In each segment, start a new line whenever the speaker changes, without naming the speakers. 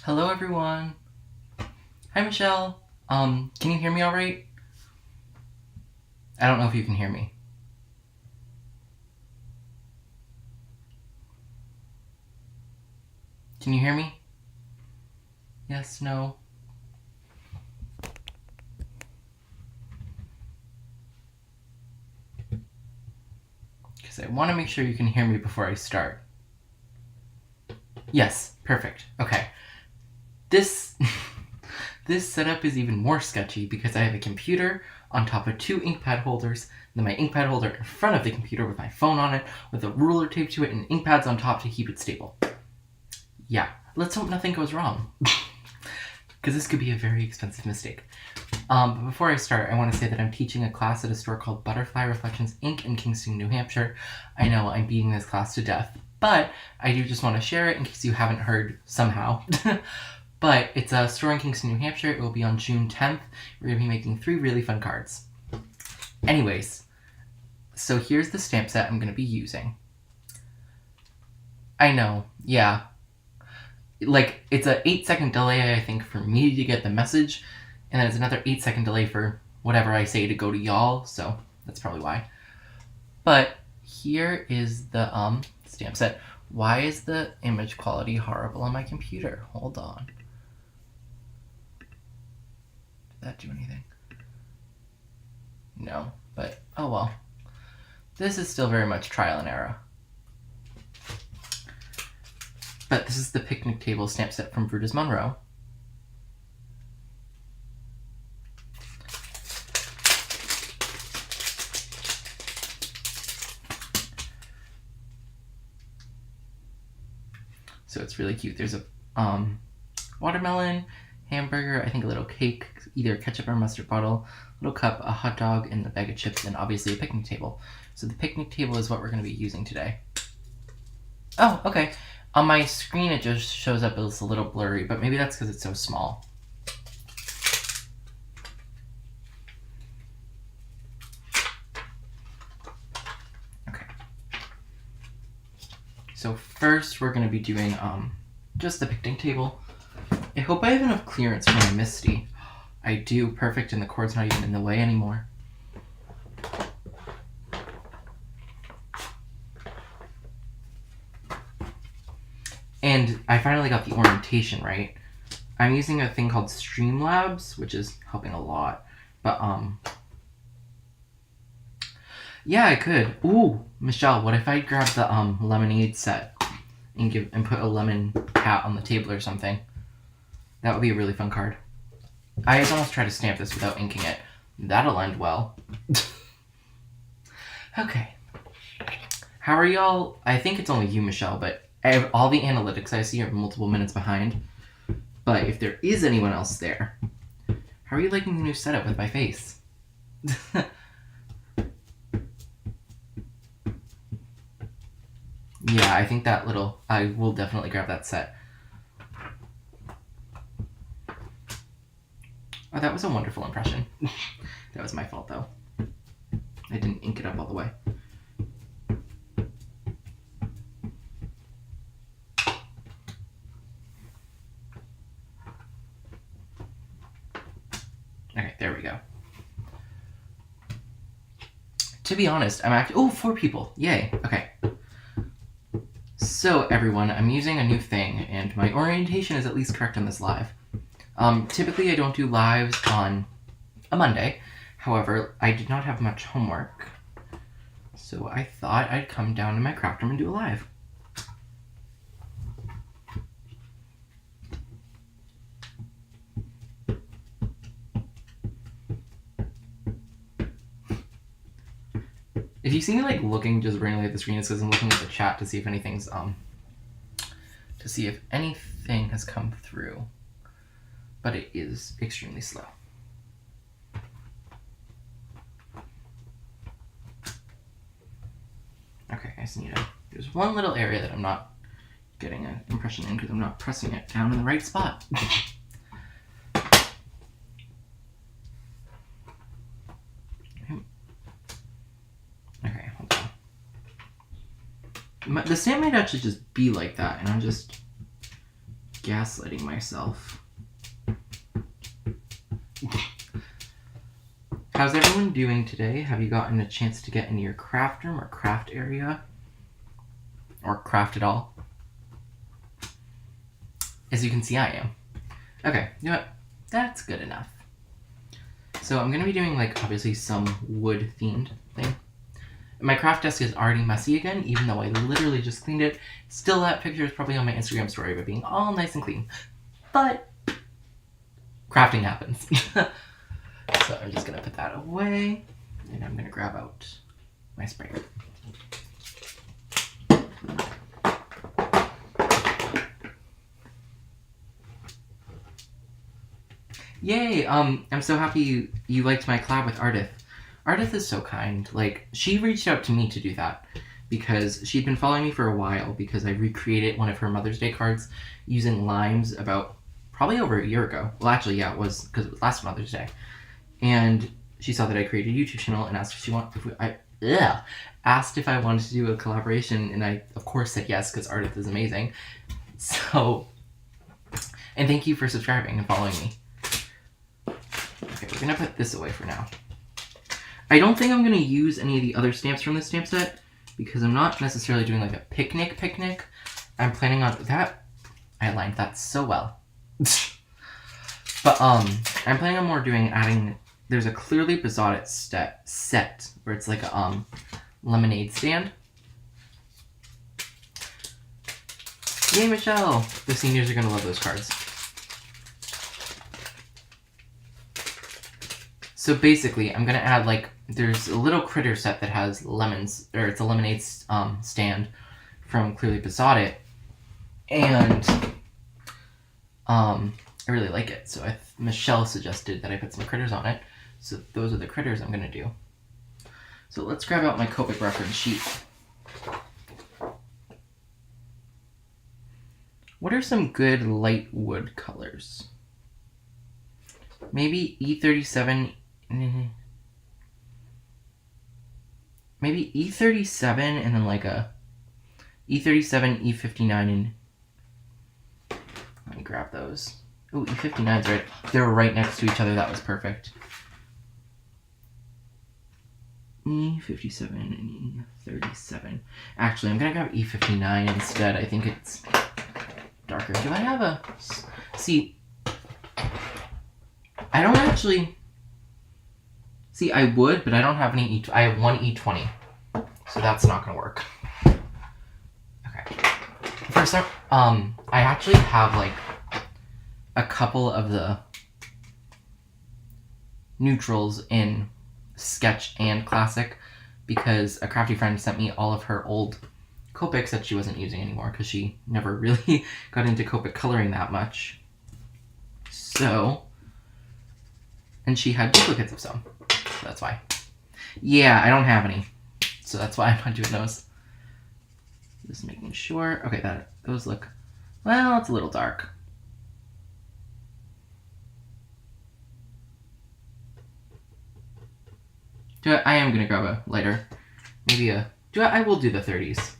Hello everyone. Hi Michelle. Can you hear me all right? I don't know if you can hear me. Can you hear me? Yes, no. Because I want to make sure you can hear me before I start. Yes, perfect. Okay. This setup is even more sketchy because I have a computer on top of two ink pad holders, then my ink pad holder in front of the computer with my phone on it, with a ruler taped to it and ink pads on top to keep it stable. Yeah, let's hope nothing goes wrong. Because this could be a very expensive mistake. But before I start, I want to say that I'm teaching a class at a store called Butterfly Reflections Inc. in Kingston, New Hampshire. I know I'm beating this class to death, but I do just want to share it in case you haven't heard somehow. But it's a store in Kingston, New Hampshire. It will be on June 10th. We're going to be making 3 really fun cards. Anyways, so here's the stamp set I'm going to be using. I know, yeah. Like, it's an 8-second delay, I think, for me to get the message, and then it's another 8-second delay for whatever I say to go to y'all, so that's probably why. But here is the stamp set. Why is the image quality horrible on my computer? Hold on. Did that do anything? No, but oh well. This is still very much trial and error. But this is the picnic table stamp set from Brutus Monroe. So it's really cute. There's a watermelon, hamburger, I think a little cake, either a ketchup or mustard bottle, a little cup, a hot dog, and a bag of chips, and obviously a picnic table. So the picnic table is what we're going to be using today. Oh, okay. On my screen it just shows up as a little blurry, but maybe that's because it's so small. Okay. So first we're going to be doing just the picnic table. I hope I have enough clearance for my Misty. I do. Perfect, and the cord's not even in the way anymore. And I finally got the orientation right. I'm using a thing called Streamlabs, which is helping a lot. But, yeah, I could. Ooh, Michelle, what if I grab the lemonade set and put a lemon hat on the table or something? That would be a really fun card. I had almost tried to stamp this without inking it. That'll end well. Okay. How are y'all? I think it's only you, Michelle, but all the analytics I see are multiple minutes behind. But if there is anyone else there, how are you liking the new setup with my face? Yeah, I think I will definitely grab that set. Oh, that was a wonderful impression. That was my fault, though. I didn't ink it up all the way. Okay, there we go. To be honest, I'm actually... Oh, 4 people. Yay. Okay. So, everyone, I'm using a new thing, and my orientation is at least correct on this live. Typically, I don't do lives on a Monday. However, I did not have much homework, so I thought I'd come down to my craft room and do a live. If you see me like looking just randomly at the screen, it's because I'm looking at the chat to see if anything's to see if anything has come through. But it is extremely slow. Okay, I just need there's one little area that I'm not getting an impression in because I'm not pressing it down in the right spot. Okay, hold on. The stamp might actually just be like that, and I'm just gaslighting myself. How's everyone doing today? Have you gotten a chance to get into your craft room or craft area? Or craft at all? As you can see, I am. Okay, you know what? That's good enough. So I'm going to be doing, like, obviously some wood-themed thing. My craft desk is already messy again, even though I literally just cleaned it. Still, that picture is probably on my Instagram story of it being all nice and clean. But crafting happens. So I'm just going to put that away, and I'm going to grab out my sprayer. Yay! I'm so happy you liked my collab with Ardith. Ardith is so kind. Like, she reached out to me to do that because she'd been following me for a while because I recreated one of her Mother's Day cards using limes about probably over a year ago. Well, actually, yeah, it was because it was last Mother's Day. And she saw that I created a YouTube channel and asked asked if I wanted to do a collaboration, and I, of course, said yes because Ardith is amazing. So, and thank you for subscribing and following me. Okay, we're going to put this away for now. I don't think I'm going to use any of the other stamps from this stamp set because I'm not necessarily doing like a picnic. I'm planning on that. I aligned that so well. But I'm planning on more adding, there's a Clearly Besotted set where it's like a lemonade stand. Yay, Michelle! The seniors are going to love those cards. So basically, I'm going to add, like, there's a little critter set that has lemons, or it's a lemonade stand from Clearly Besotted, and I really like it. So Michelle suggested that I put some critters on it. So those are the critters I'm going to do. So let's grab out my Copic reference sheet. What are some good light wood colors? Maybe E37... Maybe E37 and then like a E37, E59, and let me grab those. Oh, E59's right. They were right next to each other. That was perfect. E57 and E37. Actually, I'm gonna grab E59 instead. I think it's darker. Do I have a... See, I don't actually... See, I would, but I don't have any I have one E20. So that's not going to work. Okay. First up, I actually have, like, a couple of the neutrals in Sketch and Classic because a crafty friend sent me all of her old Copics that she wasn't using anymore because she never really got into Copic coloring that much. So... And she had duplicates of some. So that's why. Yeah, I don't have any. So that's why I'm not doing those. Just making sure. Okay, those look... Well, it's a little dark. I am going to grab a lighter. Maybe a... I will do the 30s.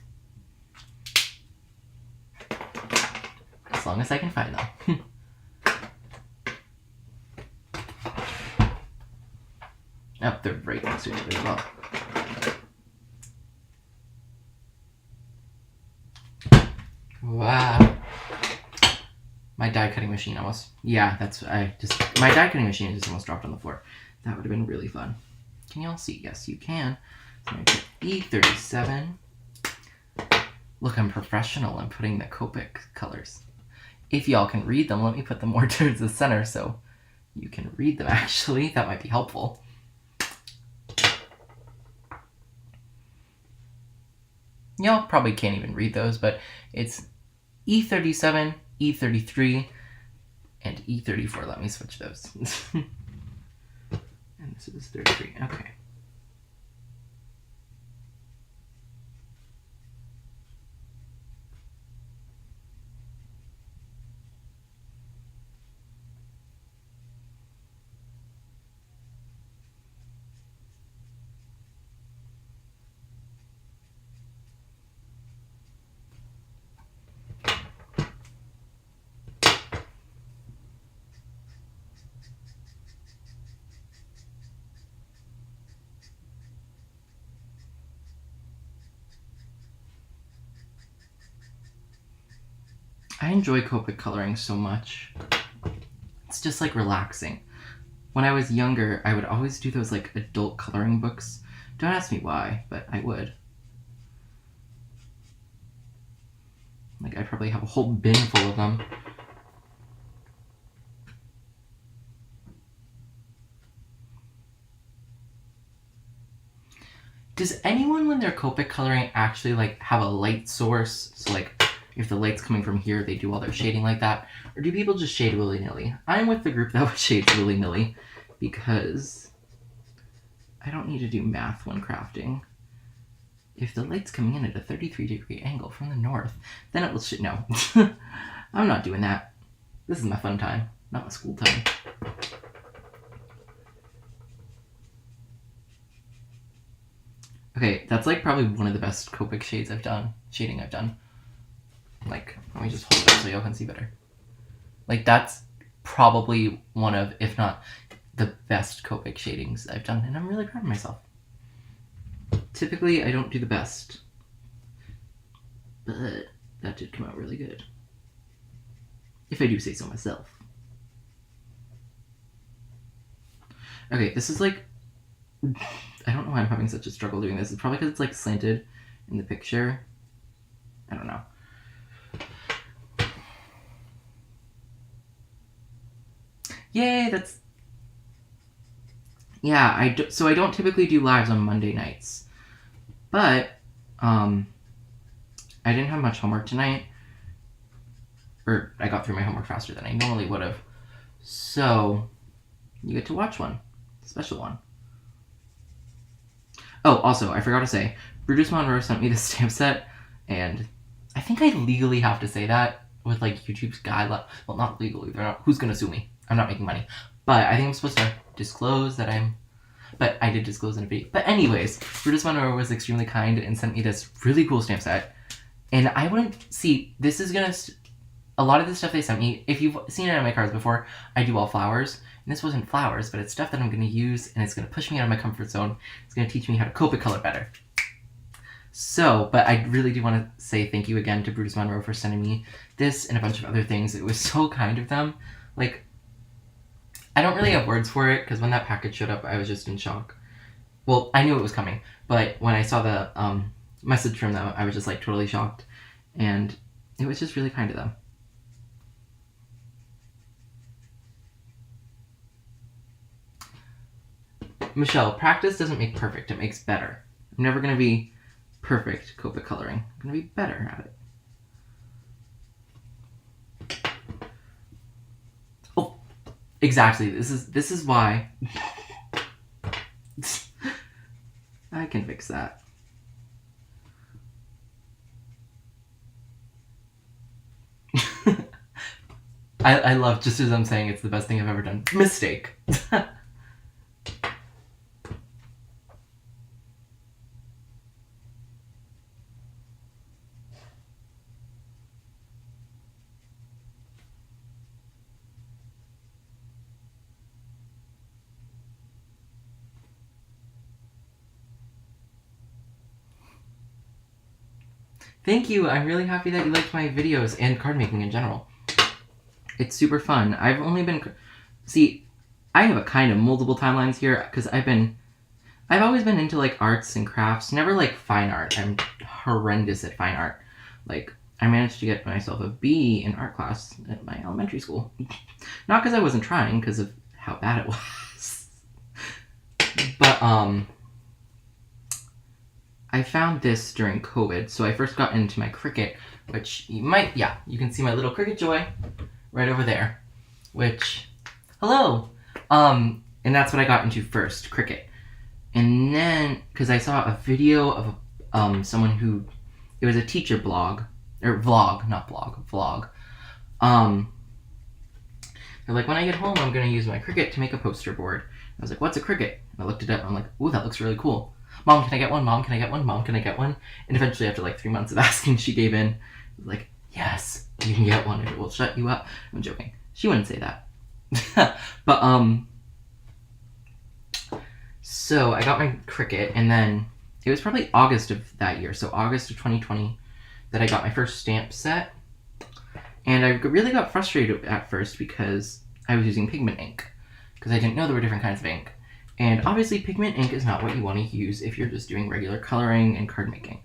As long as I can find them. Oh, they're right next to each other as well. Wow. My die cutting machine almost... Yeah, my die cutting machine just almost dropped on the floor. That would have been really fun. Can y'all see? Yes, you can. So I'm going to put E37. Look, I'm professional. I'm putting the Copic colors. If y'all can read them, let me put them more towards the center so you can read them, actually. That might be helpful. Y'all probably can't even read those, but it's E37, E33, and E34. Let me switch those. And this is 33. Okay. I enjoy Copic coloring so much. It's just like relaxing. When I was younger, I would always do those like adult coloring books. Don't ask me why, but I would. Like, I'd probably have a whole bin full of them. Does anyone, when they're Copic coloring, actually like have a light source? So like, if the light's coming from here, they do all their shading like that? Or do people just shade willy-nilly? I'm with the group that would shade willy-nilly because I don't need to do math when crafting. If the light's coming in at a 33-degree angle from the north, then it will no. I'm not doing that. This is my fun time, not my school time. Okay, that's like probably one of the best Copic shading I've done. Like, let me just hold it up so y'all can see better. Like, that's probably one of, if not the best Copic shadings I've done, and I'm really proud of myself. Typically, I don't do the best, but that did come out really good. If I do say so myself. Okay, this is like, I don't know why I'm having such a struggle doing this. It's probably because it's like slanted in the picture. I don't know. Yay, that's... Yeah, so I don't typically do lives on Monday nights. But, I didn't have much homework tonight. Or, I got through my homework faster than I normally would have. So, you get to watch one. Special one. Oh, also, I forgot to say, Brutus Monroe sent me this stamp set, and I think I legally have to say that with, like, YouTube's guideline. Well, not legally. Who's gonna sue me? I'm not making money. But I think I'm supposed to disclose that but I did disclose in a video. But anyways, Brutus Monroe was extremely kind and sent me this really cool stamp set. And I wouldn't... See, this is gonna... A lot of the stuff they sent me, if you've seen it on my cards before, I do all flowers. And this wasn't flowers, but it's stuff that I'm gonna use, and it's gonna push me out of my comfort zone. It's gonna teach me how to Copic color better. So, but I really do want to say thank you again to Brutus Monroe for sending me this and a bunch of other things. It was so kind of them. Like, I don't really have words for it, because when that package showed up, I was just in shock. Well, I knew it was coming, but when I saw the message from them, I was just like totally shocked. And it was just really kind of them. Michelle, practice doesn't make perfect, it makes better. I'm never going to be perfect Copic coloring. I'm going to be better at it. Oh, exactly. This is why I can fix that. I love, just as I'm saying, it's the best thing I've ever done. Mistake. Thank you. I'm really happy that you liked my videos and card making in general. It's super fun. I've only been... See, I have a kind of multiple timelines here because I've always been into like arts and crafts, never like fine art. I'm horrendous at fine art. Like, I managed to get myself a B in art class at my elementary school. Not because I wasn't trying, because of how bad it was. But, I found this during COVID, so I first got into my Cricut, which you can see my little Cricut Joy right over there, which, hello! And that's what I got into first, Cricut. And then, because I saw a video of someone who, it was a teacher blog, or vlog, not blog, vlog. They're like, when I get home, I'm going to use my Cricut to make a poster board. I was like, what's a Cricut? And I looked it up, and I'm like, ooh, that looks really cool. Mom, can I get one? Mom, can I get one? Mom, can I get one? And eventually, after like 3 months of asking, she gave in. I was like, yes, you can get one, and it will shut you up. I'm joking. She wouldn't say that. But, so I got my Cricut, and then it was probably August of that year, so August of 2020, that I got my first stamp set. And I really got frustrated at first because I was using pigment ink, because I didn't know there were different kinds of ink. And obviously pigment ink is not what you want to use if you're just doing regular coloring and card making.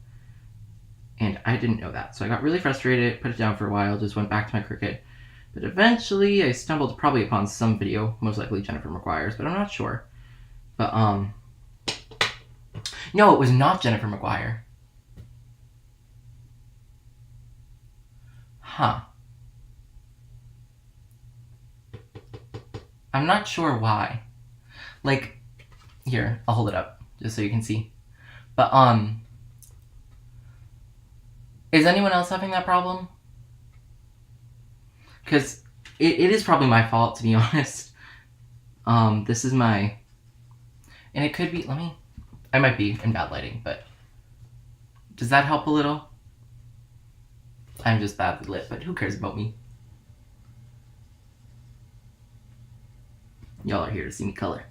And I didn't know that. So I got really frustrated, put it down for a while, just went back to my Cricut. But eventually I stumbled probably upon some video, most likely Jennifer McGuire's, but I'm not sure. But, no, it was not Jennifer McGuire. Huh. I'm not sure why. Like, here, I'll hold it up, just so you can see. But, is anyone else having that problem? Because it is probably my fault, to be honest. This is my... And it could be... I might be in bad lighting, but... Does that help a little? I'm just badly lit, but who cares about me? Y'all are here to see me color.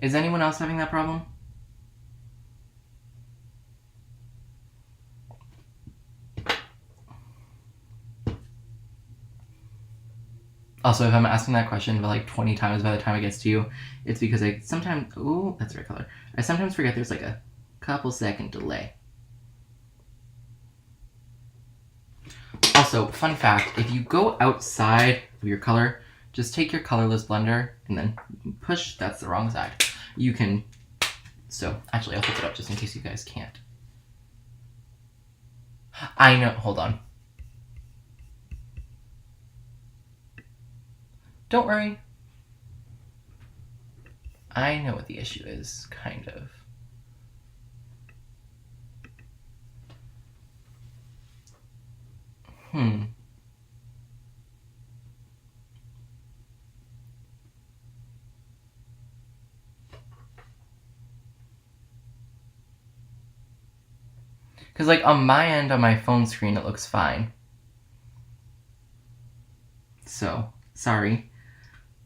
Is anyone else having that problem? Also, if I'm asking that question about like 20 times by the time it gets to you, it's because I sometimes... Ooh, that's the right color. I sometimes forget there's like a couple second delay. Also, fun fact, if you go outside of your color, just take your colorless blender and then push, that's the wrong side. You can... So, actually, I'll flip it up just in case you guys can't. I know, hold on. Don't worry. I know what the issue is, kind of. Because, like, on my end, on my phone screen, it looks fine. So, sorry.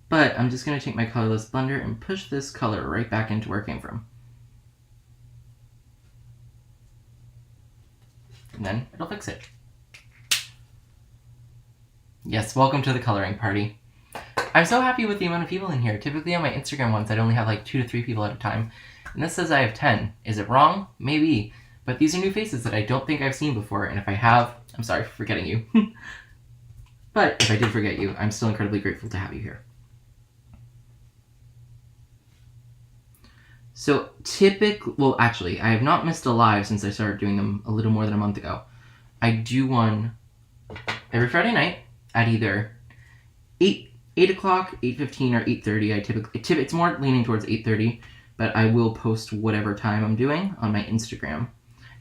But I'm just going to take my colorless blender and push this color right back into where it came from. And then it'll fix it. Yes, welcome to the coloring party. I'm so happy with the amount of people in here. Typically on my Instagram ones, I'd only have like 2 to 3 people at a time. And this says I have 10. Is it wrong? Maybe. But these are new faces that I don't think I've seen before, and if I have, I'm sorry for forgetting you. But if I did forget you, I'm still incredibly grateful to have you here. So well, actually, I have not missed a live since I started doing them a little more than a month ago. I do one every Friday night at either 8 o'clock, 8:15, or 8:30. It's more leaning towards 8:30, but I will post whatever time I'm doing on my Instagram.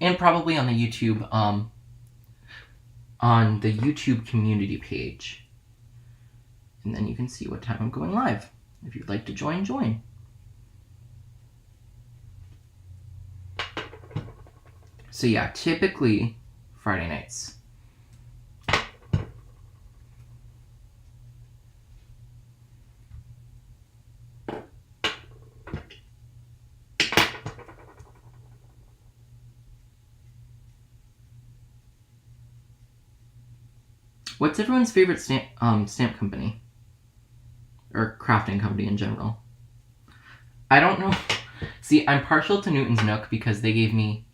And probably on the YouTube, community page. And then you can see what time I'm going live. If you'd like to join, join. So yeah, typically Friday nights. What's everyone's favorite stamp company? Or crafting company in general? I don't know. See, I'm partial to Newton's Nook because they gave me...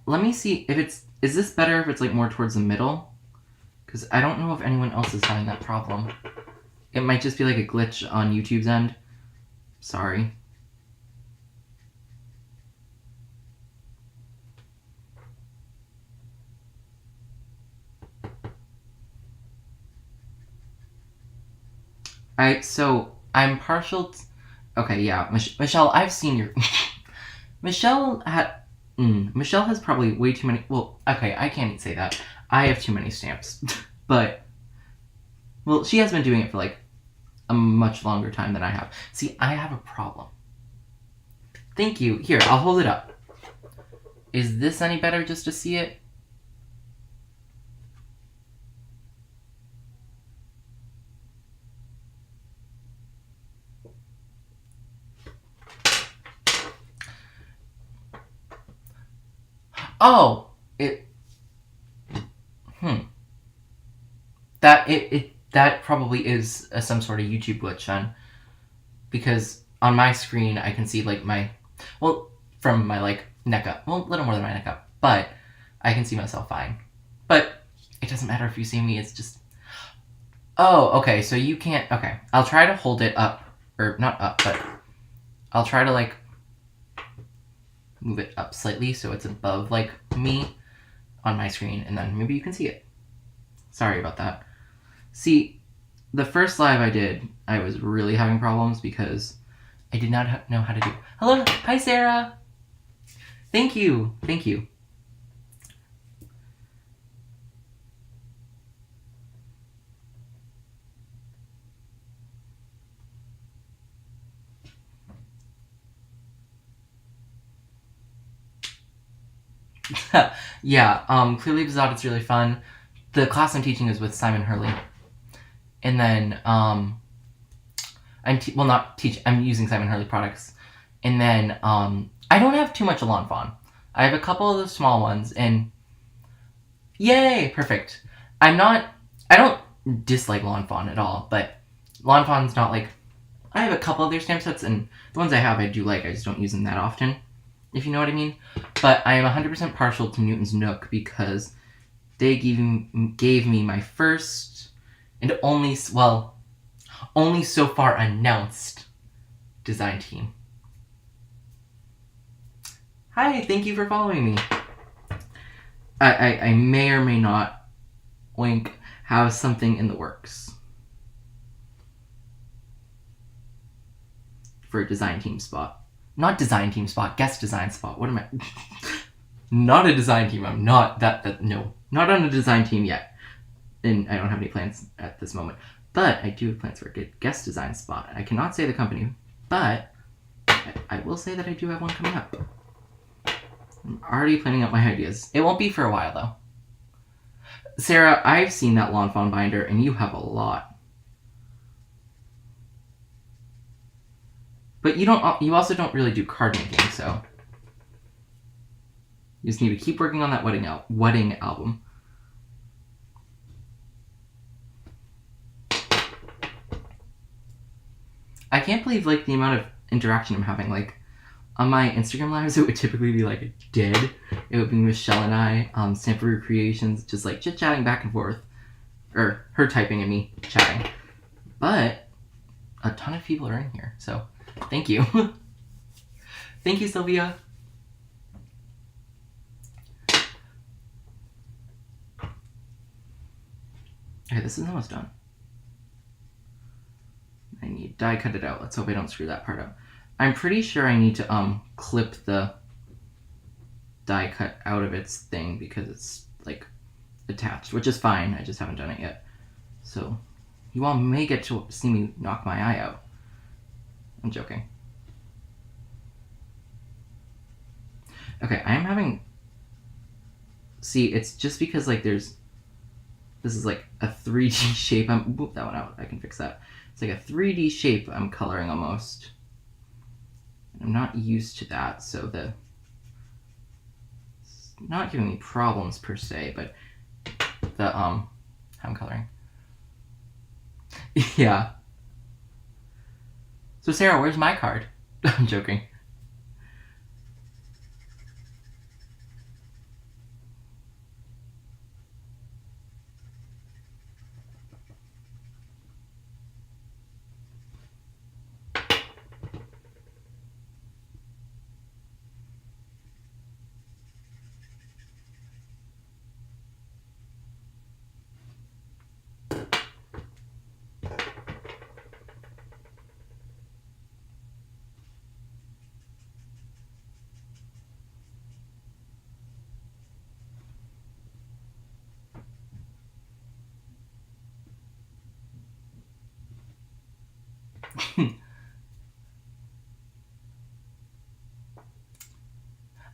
Let me see if it's... Is this better if it's like more towards the middle? Because I don't know if anyone else is having that problem. It might just be like a glitch on YouTube's end. Sorry. So, I'm partial okay, yeah, Michelle, I've seen your... Michelle has probably way too many... Well, okay, I can't say that. I have too many stamps. But, well, she has been doing it for, like, a much longer time than I have. See, I have a problem. Thank you. Here, I'll hold it up. Is this any better just to see it? Oh, that probably is some sort of YouTube glitch then, because on my screen I can see like from my like neck up, well, a little more than my neck up, but I can see myself fine. But it doesn't matter if you see me. It's just, oh, okay. So you can't. Okay, I'll try to hold it up, or not up, but I'll try to like move it up slightly so it's above like me on my screen, and then maybe you can see it. Sorry about that. See, the first live I did, I was really having problems because I did not know how to do. Hello, hi Sarah. Thank you. Yeah, Clearly Besotted is really fun. The class I'm teaching is with Simon Hurley. And then, I'm using Simon Hurley products. And then, I don't have too much Lawn Fawn. I have a couple of the small ones, and yay, perfect. I don't dislike Lawn Fawn at all, but Lawn Fawn's not like, I have a couple of their stamp sets, and the ones I have I do like, I just don't use them that often, if you know what I mean. But I am 100% partial to Newton's Nook because they gave me my first and only so far announced design team. Hi, thank you for following me. I may or may not, wink, have something in the works for a design team spot. Not design team spot, guest design spot. What am I? Not a design team. I'm not no. Not on a design team yet. And I don't have any plans at this moment. But I do have plans for a good guest design spot. I cannot say the company, but I will say that I do have one coming up. I'm already planning out my ideas. It won't be for a while, though. Sarah, I've seen that Lawn Fawn binder, and you have a lot. But you also don't really do card making, so you just need to keep working on that wedding album. I can't believe like the amount of interaction I'm having. Like on my Instagram lives, it would typically be like dead. It would be Michelle and I, Stanford Creations, just like chit chatting back and forth, or her typing and me chatting. But a ton of people are in here, so thank you. Thank you, Sylvia. Okay, this is almost done. I need die cut it out. Let's hope I don't screw that part up. I'm pretty sure I need to clip the die cut out of its thing because it's like attached, which is fine. I just haven't done it yet. So you all may get to see me knock my eye out. I'm joking. Okay, I am having... See, it's just because like this is like a 3D shape. Whoop, that one out. I can fix that. It's like a 3D shape I'm coloring almost. I'm not used to that, so it's not giving me problems per se, but how I'm coloring. Yeah. So Sarah, where's my card? I'm joking.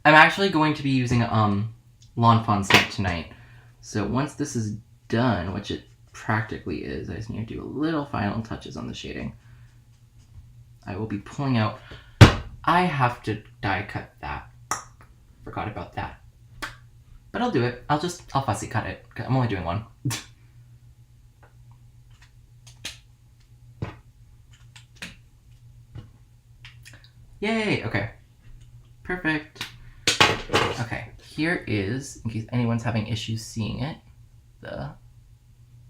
I'm actually going to be using Lawn Fawn Snap tonight. So once this is done, which it practically is, I just need to do a little final touches on the shading. I will be pulling out... I have to die cut that. Forgot about that. But I'll do it. I'll fussy cut it. I'm only doing one. Yay! Okay. Perfect. Okay, here is, in case anyone's having issues seeing it, the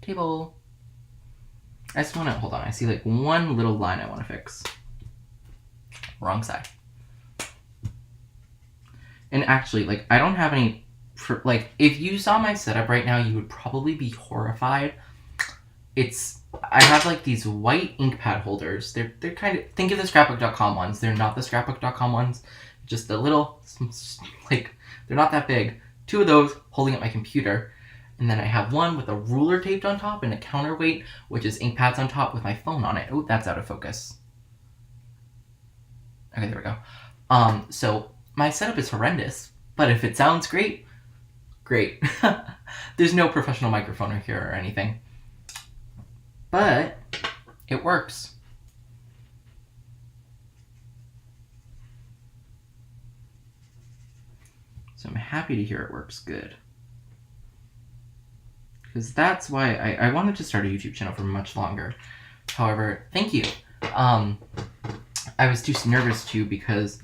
table. I just want to, hold on, I see like one little line I want to fix. Wrong side. And actually, like, I don't have any, like, if you saw my setup right now, you would probably be horrified. I have like these white ink pad holders. They're kind of, think of the scrapbook.com ones. They're not the scrapbook.com ones. Just a little, like, they're not that big. 2 of those holding up my computer. And then I have one with a ruler taped on top and a counterweight, which is ink pads on top with my phone on it. Oh, that's out of focus. Okay, there we go. So my setup is horrendous, but if it sounds great, great. There's no professional microphone here or anything. But it works. So I'm happy to hear it works good. Because that's why I wanted to start a YouTube channel for much longer. However, thank you. I was too nervous to because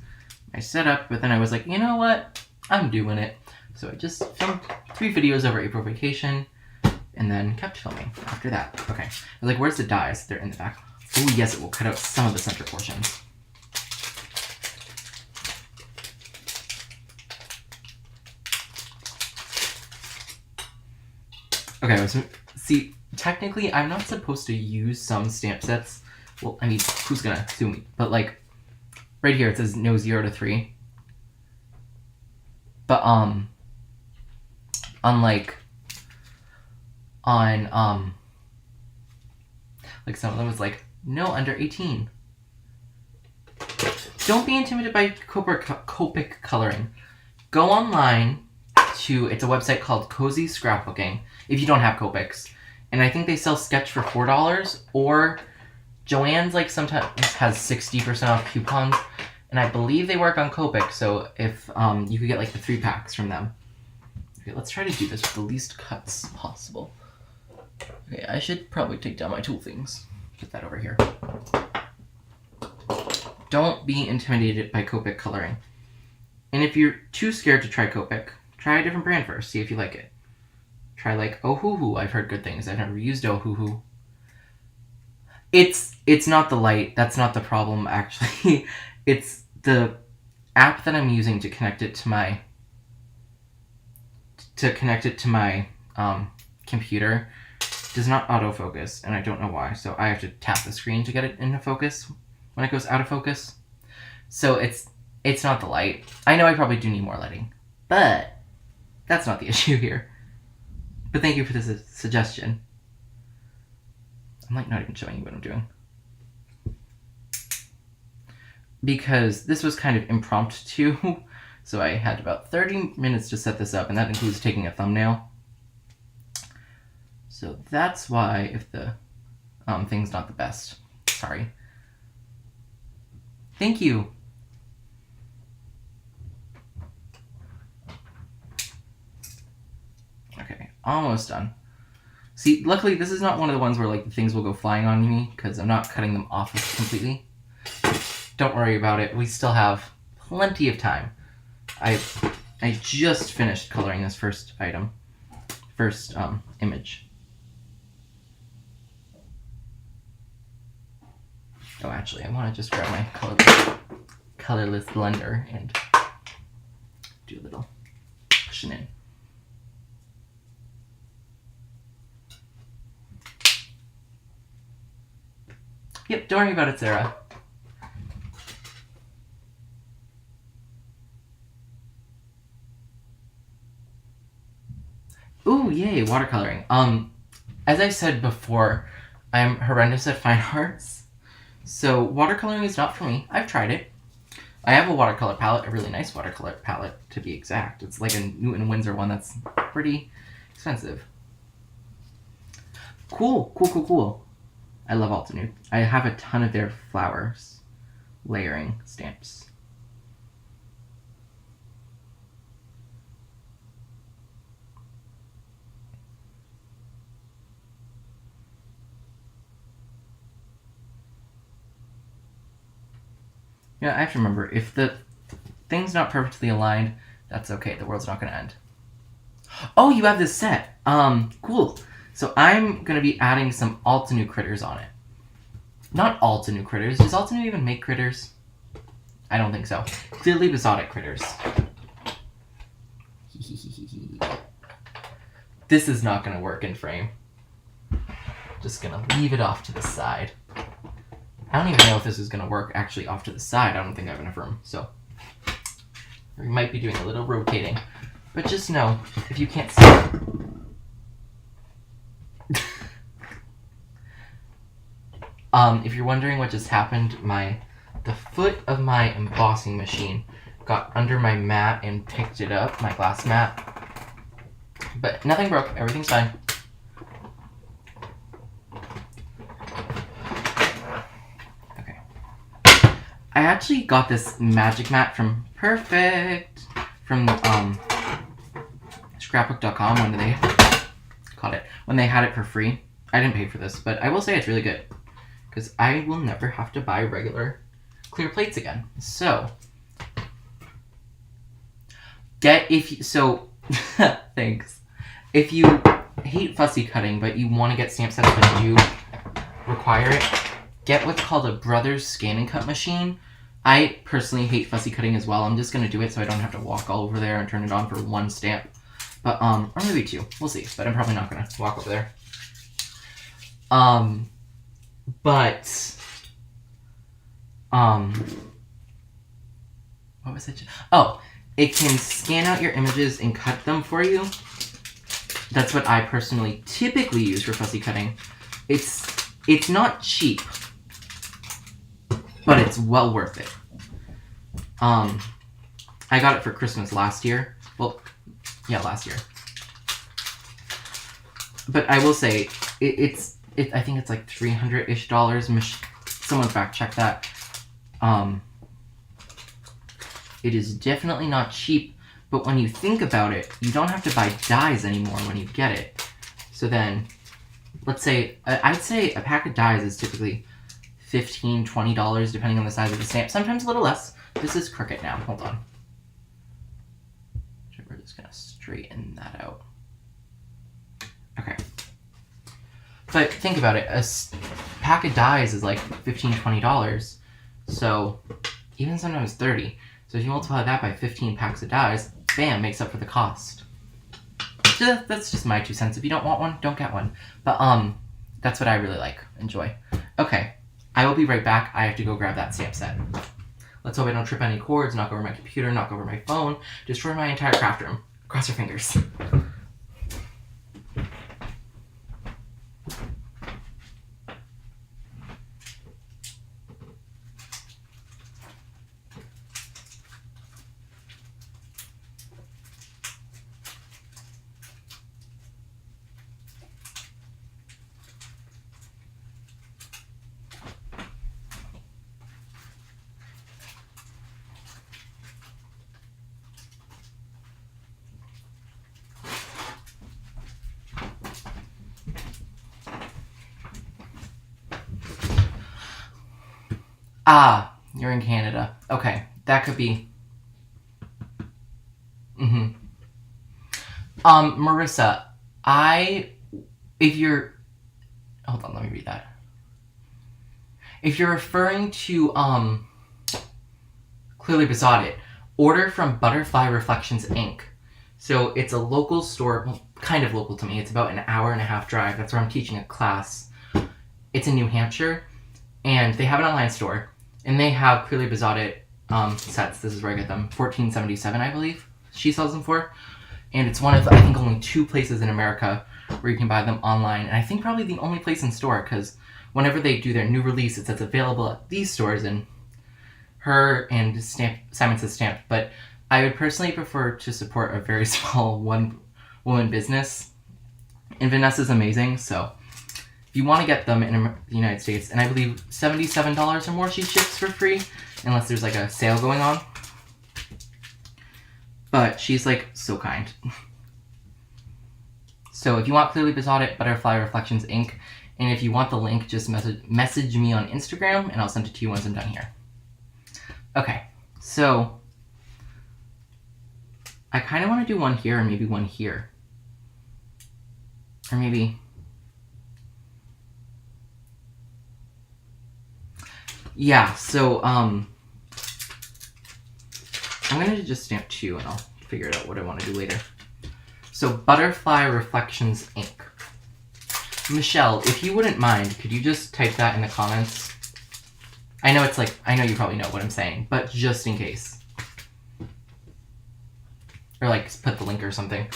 I set up, but then I was like, you know what? I'm doing it. So I just filmed 3 videos over April vacation and then kept filming after that. Okay. I was like, where's the dies? They're in the back. Oh, yes, it will cut out some of the center portions. Okay, so see, technically, I'm not supposed to use some stamp sets. Well, I mean, who's gonna sue me? But like, right here it says no 0 to 3. But unlike on like some of them was like no under 18. Don't be intimidated by Copic coloring. Go online to, it's a website called Cozy Scrapbooking if you don't have Copics, and I think they sell Sketch for $4, or Joann's like sometimes has 60% off coupons, and I believe they work on Copic, so if you could get like the 3 packs from them. Okay, let's try to do this with the least cuts possible. Okay, I should probably take down my tool things. Put that over here. Don't be intimidated by Copic coloring. And if you're too scared to try Copic, try a different brand first, see if you like it. Try like Ohuhu. I've heard good things. I've never used Ohuhu. It's not the light. That's not the problem, actually. It's the app that I'm using to connect it to my computer does not autofocus, and I don't know why. So I have to tap the screen to get it into focus when it goes out of focus. So it's not the light. I know I probably do need more lighting, but that's not the issue here. But thank you for this suggestion. I'm like not even showing you what I'm doing. Because this was kind of impromptu, so I had about 30 minutes to set this up, and that includes taking a thumbnail. So that's why if the thing's not the best. Sorry. Thank you. Okay, almost done. See, luckily this is not one of the ones where like the things will go flying on me because I'm not cutting them off completely. Don't worry about it. We still have plenty of time. I just finished coloring this first image. Oh, actually, I want to just grab my colorless blender and do a little pushing in. Yep, don't worry about it, Sarah. Ooh, yay, watercoloring. As I said before, I'm horrendous at fine arts. So watercoloring is not for me. I've tried it. I have a watercolor palette, a really nice watercolor palette to be exact. It's like a Newton Windsor one that's pretty expensive. Cool. I love Altenew. I have a ton of their flowers layering stamps. Yeah, I have to remember, if the thing's not perfectly aligned, that's okay. The world's not going to end. Oh, you have this set. Cool. So I'm going to be adding some Altanu critters on it. Not Altanu critters. Does Altanu even make critters? I don't think so. Clearly Besotted critters. This is not going to work in frame. Just going to leave it off to the side. I don't even know if this is going to work actually off to the side. I don't think I have enough room. So we might be doing a little rotating. But just know, if you can't see... if you're wondering what just happened, the foot of my embossing machine got under my mat and picked it up, my glass mat. But nothing broke. Everything's fine. Okay. I actually got this magic mat from scrapbook.com when they had it for free. I didn't pay for this, but I will say it's really good because I will never have to buy regular clear plates again. So thanks. If you hate fussy cutting but you want to get stamp sets that do require it, get what's called a Brothers scan and cut machine. I personally hate fussy cutting as well. I'm just going to do it so I don't have to walk all over there and turn it on for one stamp. But, or maybe two. We'll see. But I'm probably not going to walk over there. What was it? Oh, it can scan out your images and cut them for you. That's what I personally typically use for fussy cutting. It's not cheap, but it's well worth it. I got it for Christmas last year. Well, yeah, last year. But I will say, I think it's like $300-ish. Someone fact check that. It is definitely not cheap, but when you think about it, you don't have to buy dies anymore when you get it. So then, let's say, I'd say a pack of dies is typically $15, $20, depending on the size of the stamp. Sometimes a little less. This is crooked now. Hold on. We're just going to straighten that out. Okay. But think about it. A pack of dies is like $15, $20. So even sometimes 30. So if you multiply that by 15 packs of dies, bam, makes up for the cost. So that's just my 2 cents. If you don't want one, don't get one. But that's what I really enjoy. Okay, I will be right back. I have to go grab that stamp set. Let's hope I don't trip any cords, knock over my computer, knock over my phone, destroy my entire craft room. Cross your fingers. Ah, you're in Canada. Okay, that could be... Marissa, if you're... Hold on, let me read that. If you're referring to, Clearly Besotted, order from Butterfly Reflections, Inc. So it's a local store, well, kind of local to me. It's about an hour and a half drive. That's where I'm teaching a class. It's in New Hampshire, and they have an online store, and they have Clearly Besotted sets. This is where I get them. $14.77, I believe, she sells them for. And it's one of, I think, only 2 places in America where you can buy them online. And I think probably the only place in store, because whenever they do their new release, it says available at these stores, and her and Simon Says Stamped. But I would personally prefer to support a very small one-woman business. And Vanessa's amazing, so if you want to get them in the United States, and I believe $77 or more she ships for free, unless there's like a sale going on. But she's so kind. So if you want Clearly Besotted, Butterfly Reflections, Inc. And if you want the link, just message me on Instagram, and I'll send it to you once I'm done here. Okay, so I kind of want to do one here and maybe one here. Or maybe... Yeah, so, I'm going to just stamp 2 and I'll figure it out what I want to do later. So, Butterfly Reflections Ink. Michelle, if you wouldn't mind, could you just type that in the comments? I know it's like, I know you probably know what I'm saying, but just in case. Or like, put the link or something.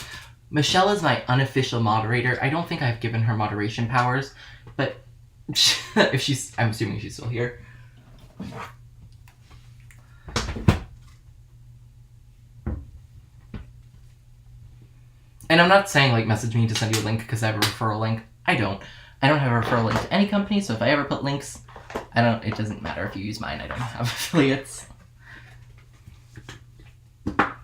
Michelle is my unofficial moderator. I don't think I've given her moderation powers, but if she's, I'm assuming she's still here. And I'm not saying like message me to send you a link because I have a referral link. I don't have a referral link to any company, so if I ever put links, it doesn't matter if you use mine. I don't have affiliates. I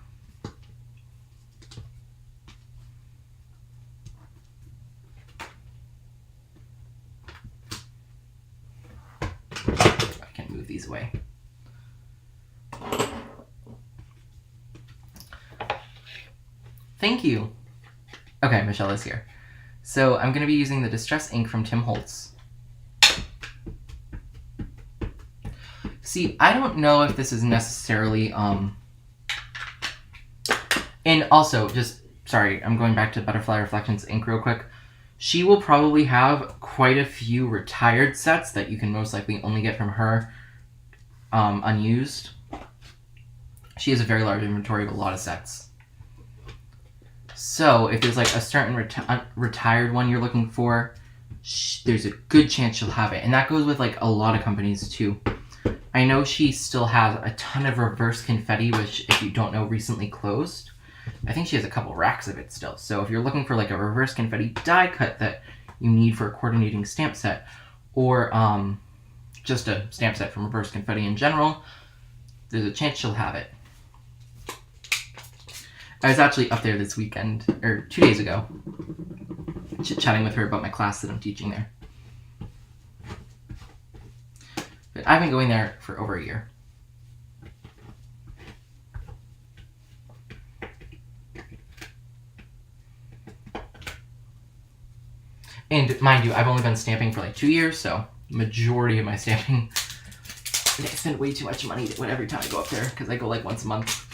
can move these away. Thank you. Okay, Michelle is here. So I'm going to be using the Distress ink from Tim Holtz. See, I don't know if this is necessarily, and also, just, sorry, I'm going back to Butterfly Reflections ink real quick. She will probably have quite a few retired sets that you can most likely only get from her unused. She has a very large inventory of a lot of sets. So if there's like a certain retired one you're looking for, there's a good chance she'll have it. And that goes with like a lot of companies too. I know she still has a ton of reverse confetti, which if you don't know recently closed. I think she has a couple racks of it still. So if you're looking for like a reverse confetti die cut that you need for a coordinating stamp set, or just a stamp set from reverse confetti in general, there's a chance she'll have it. I was actually up there this weekend, or 2 days ago, chit-chatting with her about my class that I'm teaching there. But I've been going there for over a year. And mind you, I've only been stamping for like 2 years, so majority of my stamping, I spend way too much money every time I go up there, because I go like once a month.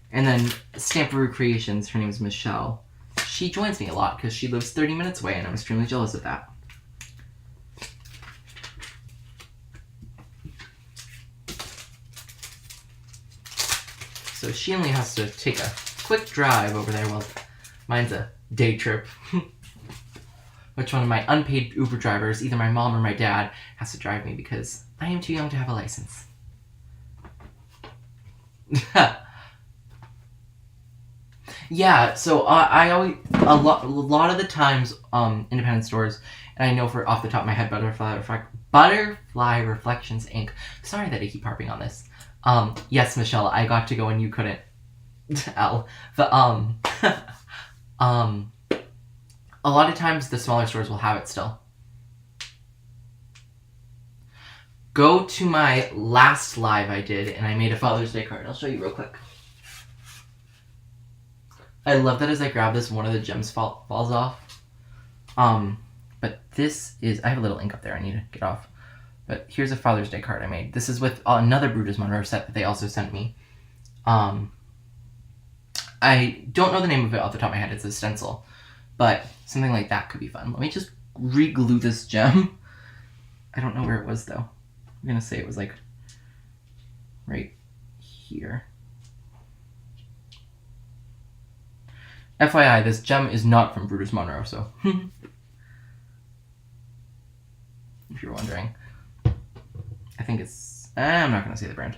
And then Stamperoo Creations, her name is Michelle. She joins me a lot because she lives 30 minutes away, and I'm extremely jealous of that. So she only has to take a quick drive over there while mine's a day trip. Which one of my unpaid Uber drivers, either my mom or my dad, has to drive me because I am too young to have a license. Yeah, so I always, a lot of the times, independent stores, and I know for off the top of my head, Butterfly Reflections ink. Sorry that I keep harping on this. Yes, Michelle, I got to go and you couldn't. L. A lot of times the smaller stores will have it still. Go to my last live I did, and I made a Father's Day card. I'll show you real quick. I love that as I grab this, one of the gems falls off. But this is, I have a little ink up there I need to get off. But here's a Father's Day card I made. This is with another Brutus Monroe set that they also sent me. I don't know the name of it off the top of my head. It's a stencil. But something like that could be fun. Let me just re-glue this gem. I don't know where it was, though. I'm going to say it was like right here. FYI, this gem is not from Brutus Monroe, so if you're wondering. I think it's... I'm not going to say the brand,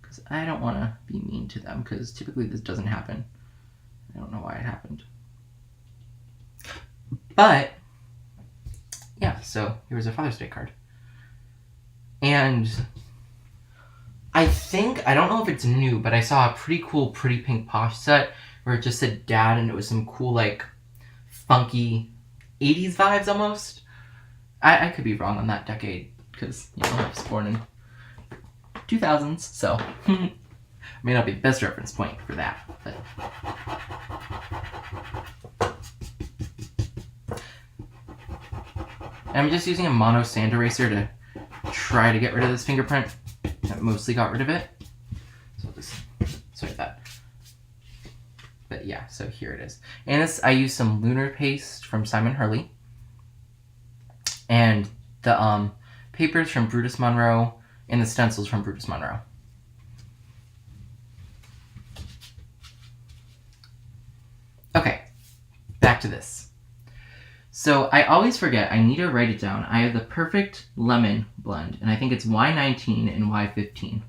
because I don't want to be mean to them, because typically this doesn't happen. I don't know why it happened. But, yeah, so here was a Father's Day card. And I think, I don't know if it's new, but I saw a pretty cool Pretty Pink Posh set where it just said Dad, and it was some cool, like, funky 80s vibes almost. I could be wrong on that decade, because, you know, I was born in 2000s, so may not be the best reference point for that, but I'm just using a mono sand eraser to try to get rid of this fingerprint. That mostly got rid of it, so I'll just swipe that. But yeah, so here it is. And this, I used some lunar paste from Simon Hurley, and the papers from Brutus Monroe, and the stencils from Brutus Monroe. Okay, back to this. So I always forget, I need to write it down. I have the perfect lemon blend, and I think it's Y19 and Y15.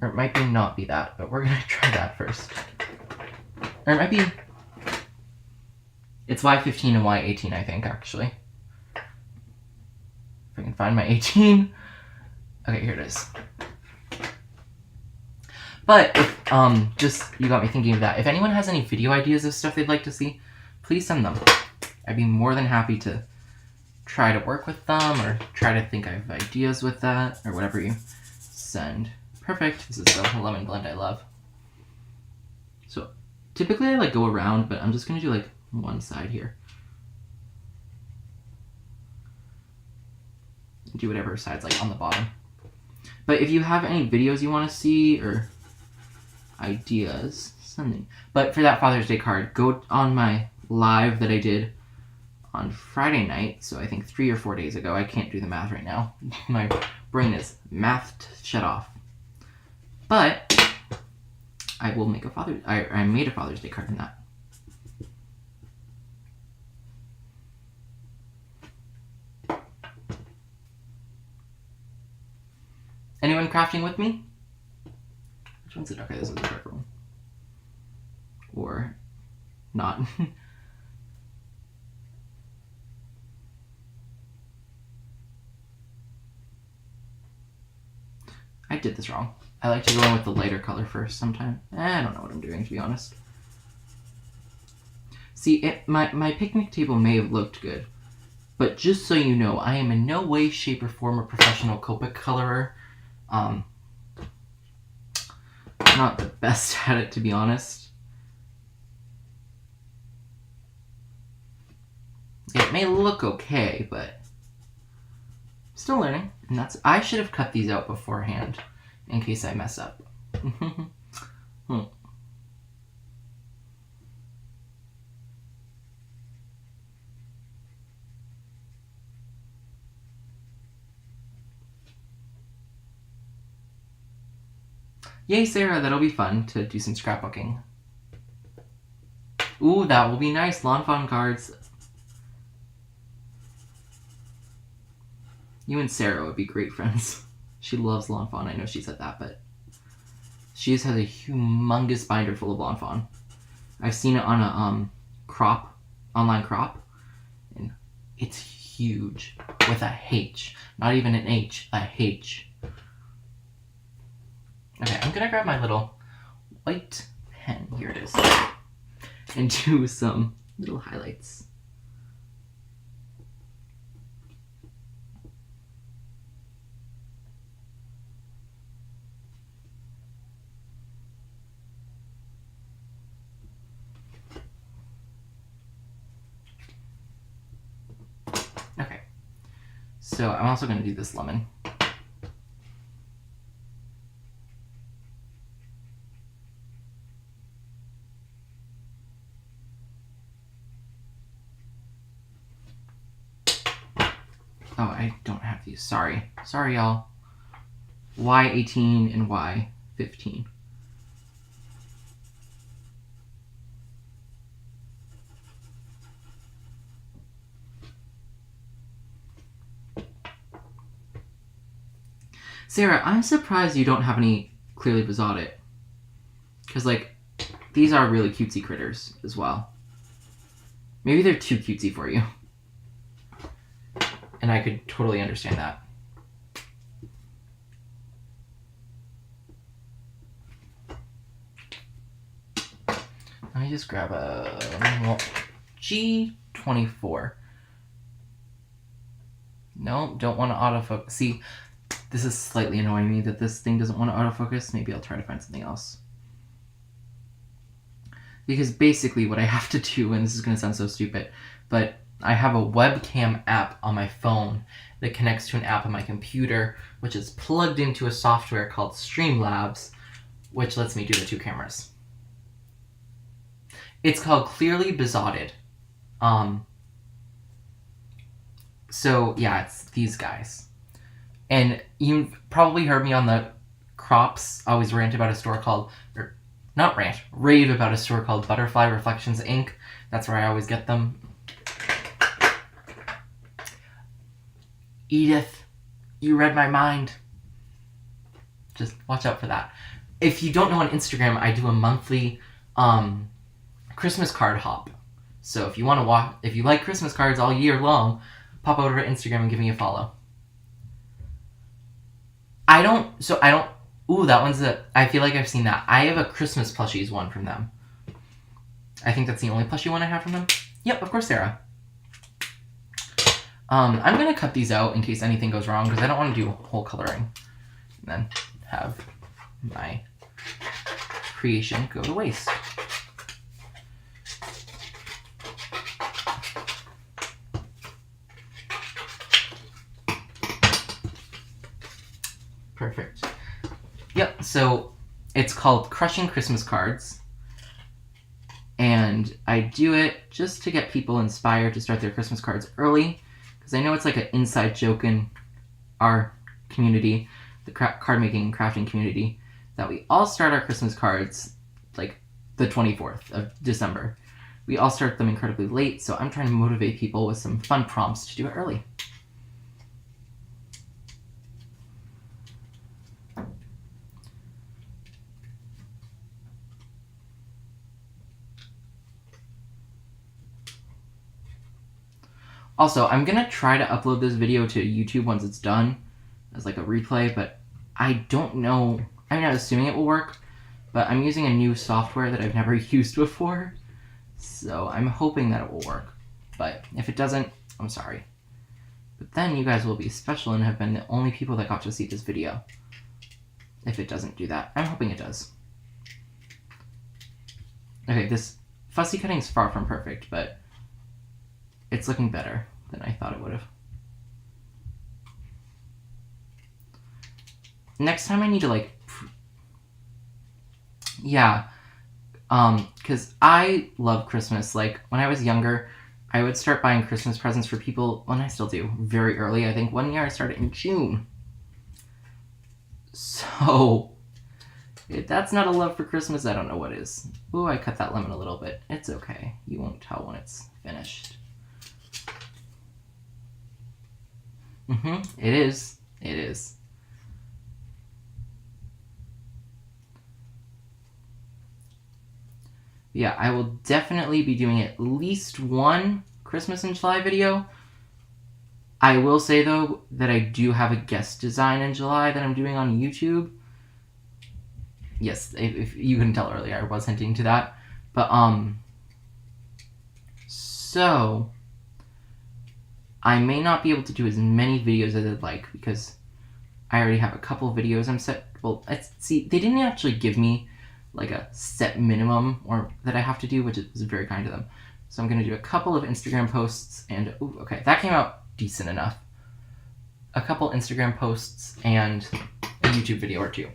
Or it might be not be that, but we're gonna try that first. Or it might be, it's Y15 and Y18, I think, actually. If I can find my 18. Okay, here it is. But if, just, you got me thinking of that. If anyone has any video ideas of stuff they'd like to see, please send them. I'd be more than happy to try to work with them or try to think of ideas with that or whatever you send. Perfect. This is the lemon blend I love. So typically I like go around, but I'm just going to do like one side here. Do whatever side's like on the bottom. But if you have any videos you want to see or ideas, something. But for that Father's Day card, go on my live that I did on Friday night, so I think 3 or 4 days ago. I can't do the math right now. My brain is mathed shut off. But I will make a I made a Father's Day card in that. Anyone crafting with me? Which one's it? Okay, this is the darker one. Or not. I did this wrong. I like to go in with the lighter color first sometime. I don't know what I'm doing, to be honest. See, my picnic table may have looked good, but just so you know, I am in no way, shape, or form a professional Copic colorer. Not the best at it, to be honest. It may look okay, but still learning. And I should have cut these out beforehand in case I mess up. Yay, Sarah, that'll be fun to do some scrapbooking. Ooh, that will be nice. Lawn Fawn cards. You and Sarah would be great friends. She loves Lawn Fawn. I know she said that, but she has a humongous binder full of Lawn Fawn. I've seen it on a online crop, and it's huge with a H. Not even an H, a H. Okay, I'm gonna grab my little white pen. Here it is. And do some little highlights. Okay, so I'm also going to do this lemon. Oh, I don't have these. Sorry. Sorry, y'all. Y18 and Y15. Sarah, I'm surprised you don't have any Clearly Besotted. Because, like, these are really cutesy critters as well. Maybe they're too cutesy for you. And I could totally understand that. Let me just grab a G24. No, don't want to autofocus. See, This is slightly annoying me that this thing doesn't want to autofocus. Maybe I'll try to find something else. Because basically what I have to do, and this is going to sound so stupid, but I have a webcam app on my phone that connects to an app on my computer, which is plugged into a software called Streamlabs, which lets me do the two cameras. It's called Clearly Besotted. So yeah, it's these guys. And you've probably heard me on the Crops always rant about a store called, or not rant, rave about a store called Butterfly Reflections Inc. That's where I always get them. Edith, you read my mind. Just watch out for that. If you don't know, on Instagram, I do a monthly Christmas card hop. So if you want to watch, if you like Christmas cards all year long, pop over to Instagram and give me a follow. Ooh, that one's I feel like I've seen that. I have a Christmas plushies one from them. I think that's the only plushie one I have from them. Yep, of course, Sarah. I'm going to cut these out in case anything goes wrong, because I don't want to do whole coloring and then have my creation go to waste. Perfect. Yep, so it's called Crushing Christmas Cards. And I do it just to get people inspired to start their Christmas cards early. Because I know it's like an inside joke in our community, the card making and crafting community, that we all start our Christmas cards like the 24th of December. We all start them incredibly late, so I'm trying to motivate people with some fun prompts to do it early. Also, I'm going to try to upload this video to YouTube once it's done as like a replay, but I don't know. I'm not assuming it will work, but I'm using a new software that I've never used before, so I'm hoping that it will work. But if it doesn't, I'm sorry. But then you guys will be special and have been the only people that got to see this video. If it doesn't do that. I'm hoping it does. Okay, this fussy cutting is far from perfect, but it's looking better than I thought it would have. Next time I need to like, because I love Christmas. Like when I was younger, I would start buying Christmas presents for people, and I still do, very early. I think one year I started in June. So if that's not a love for Christmas, I don't know what is. Ooh, I cut that lemon a little bit. It's okay. You won't tell when it's finished. It is. It is. Yeah, I will definitely be doing at least one Christmas in July video. I will say, though, that I do have a guest design in July that I'm doing on YouTube. Yes, if you couldn't tell earlier, I was hinting to that. But, so I may not be able to do as many videos as I'd like, because I already have a couple videos I'm set. Well, see, they didn't actually give me like a set minimum or that I have to do, which is very kind of them. So I'm going to do a couple of Instagram posts and, ooh, okay, that came out decent enough. A couple Instagram posts and a YouTube video or two.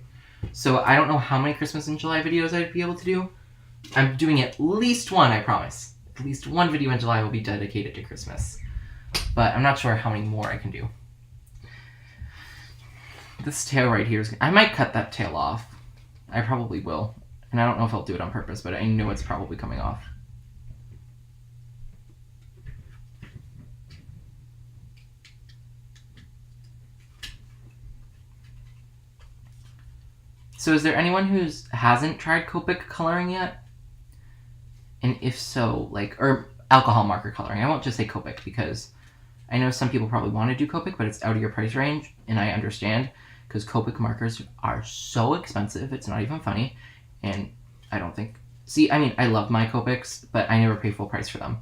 So I don't know how many Christmas in July videos I'd be able to do. I'm doing at least one, I promise. At least one video in July will be dedicated to Christmas. But I'm not sure how many more I can do. This tail right here is... I might cut that tail off. I probably will. And I don't know if I'll do it on purpose, but I know it's probably coming off. So is there anyone who hasn't tried Copic coloring yet? And if so, like... Or alcohol marker coloring. I won't just say Copic, because I know some people probably want to do Copic, but it's out of your price range, and I understand, because Copic markers are so expensive, it's not even funny, and I don't think... See, I mean, I love my Copics, but I never pay full price for them.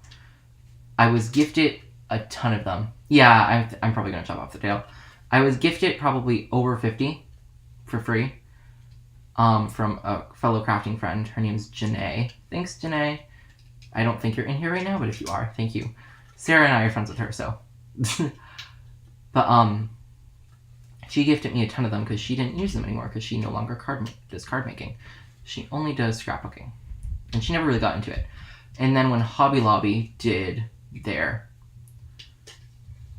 I was gifted a ton of them. Yeah, I'm probably going to chop off the tail. I was gifted probably over 50 for free from a fellow crafting friend. Her name's Janae. Thanks, Janae. I don't think you're in here right now, but if you are, thank you. Sarah and I are friends with her, so. But she gifted me a ton of them because she didn't use them anymore because she no longer does card making. She only does scrapbooking. And she never really got into it. And then when Hobby Lobby did their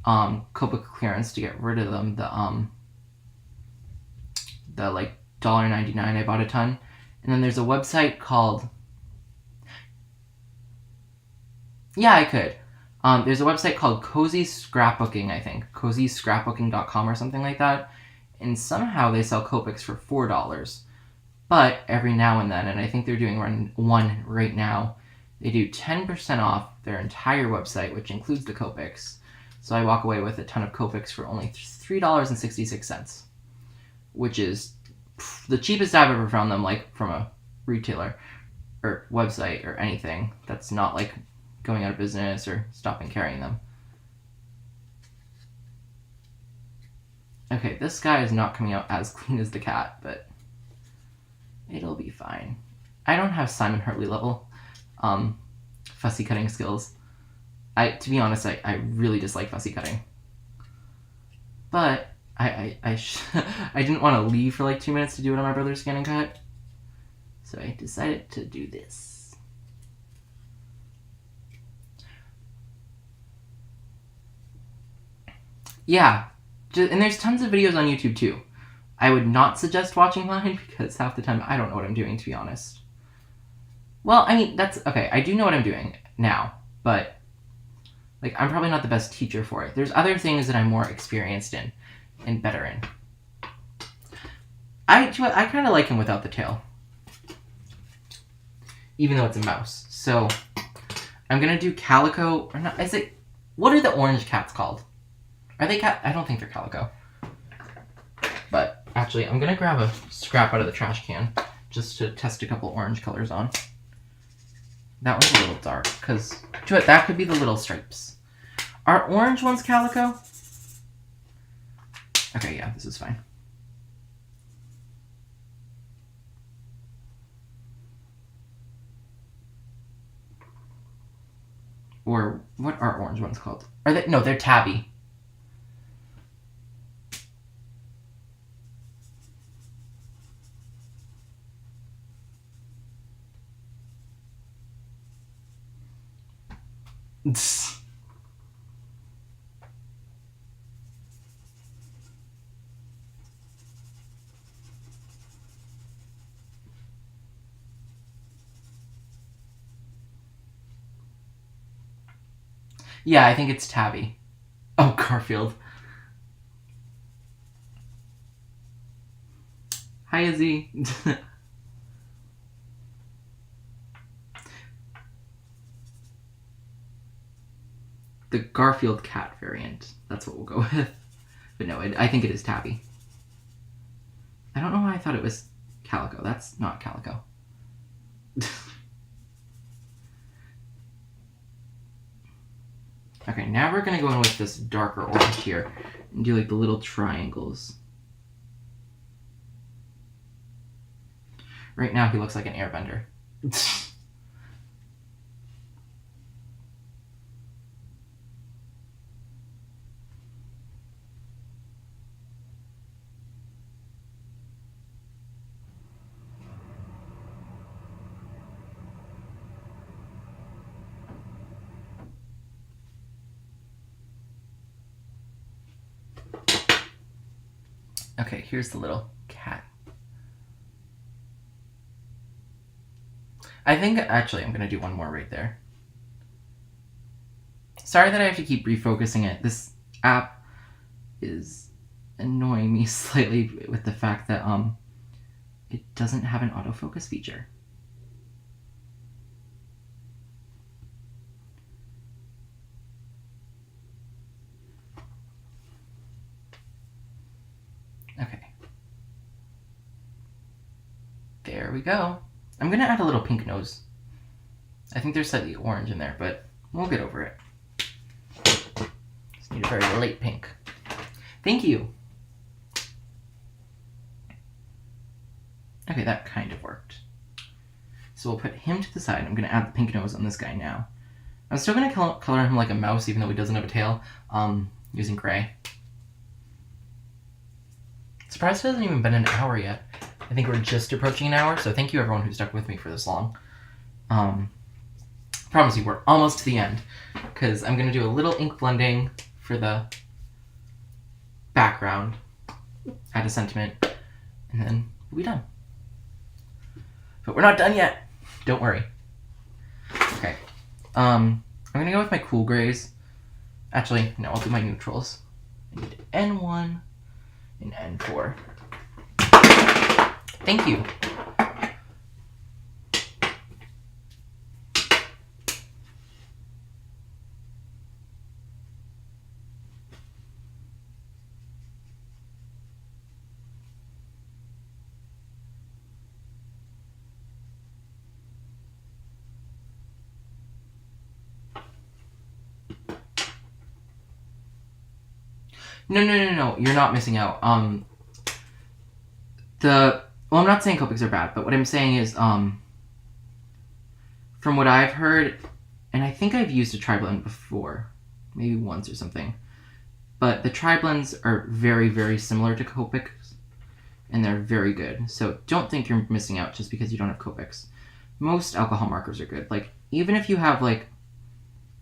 Copic clearance to get rid of them, the like $1.99, I bought a ton. And then there's a website called... Yeah, I could. There's a website called Cozy Scrapbooking, I think. CozyScrapbooking.com or something like that. And somehow they sell Copics for $4. But every now and then, and I think they're doing one right now, they do 10% off their entire website, which includes the Copics. So I walk away with a ton of Copics for only $3.66, which is the cheapest I've ever found them, like from a retailer or website or anything that's not like going out of business or stopping carrying them. Okay, this guy is not coming out as clean as the cat, but it'll be fine. I don't have Simon Hurtley level fussy cutting skills. To be honest, I really dislike fussy cutting. But I didn't want to leave for like 2 minutes to do it on my brother's scan and cut. So I decided to do this. Yeah, and there's tons of videos on YouTube too. I would not suggest watching mine because half the time I don't know what I'm doing, to be honest. Well, I mean, that's okay. I do know what I'm doing now, but like I'm probably not the best teacher for it. There's other things that I'm more experienced in and better in. I kind of like him without the tail, even though it's a mouse. So I'm gonna do calico or not? Is it? What are the orange cats called? Are they cat? I don't think they're calico. But actually, I'm gonna grab a scrap out of the trash can just to test a couple orange colors on. That one's a little dark because that could be the little stripes. Are orange ones calico? Okay, yeah, this is fine. Or what are orange ones called? Are they? No, they're tabby. Yeah, I think it's tabby. Oh, Garfield. Hi, Izzy. The Garfield cat variant. That's what we'll go with. But no, I think it is tabby. I don't know why I thought it was calico. That's not calico. Okay, now we're going to go in with this darker orange here and do like the little triangles. Right now he looks like an airbender. Okay, here's the little cat. I think, actually, I'm going to do one more right there. Sorry that I have to keep refocusing it. This app is annoying me slightly with the fact that it doesn't have an autofocus feature. Okay. There we go. I'm going to add a little pink nose. I think there's slightly orange in there, but we'll get over it. Just need a very light pink. Thank you. Okay, that kind of worked. So we'll put him to the side. I'm going to add the pink nose on this guy now. I'm still going to color him like a mouse, even though he doesn't have a tail, using gray. Surprised it hasn't even been an hour yet. I think we're just approaching an hour, so thank you everyone who stuck with me for this long. Promise you, we're almost to the end, because I'm going to do a little ink blending for the background, add a sentiment, and then we'll be done. But we're not done yet. Don't worry. Okay. I'm going to go with my cool grays. Actually, no, I'll do my neutrals. I need N1 and N4. Thank you. No, you're not missing out. Well, I'm not saying Copics are bad, but what I'm saying is, from what I've heard, and I think I've used a tri-blend before, maybe once or something, but the tri-blends are very, very similar to Copics, and they're very good. So don't think you're missing out just because you don't have Copics. Most alcohol markers are good. Like, even if you have, like,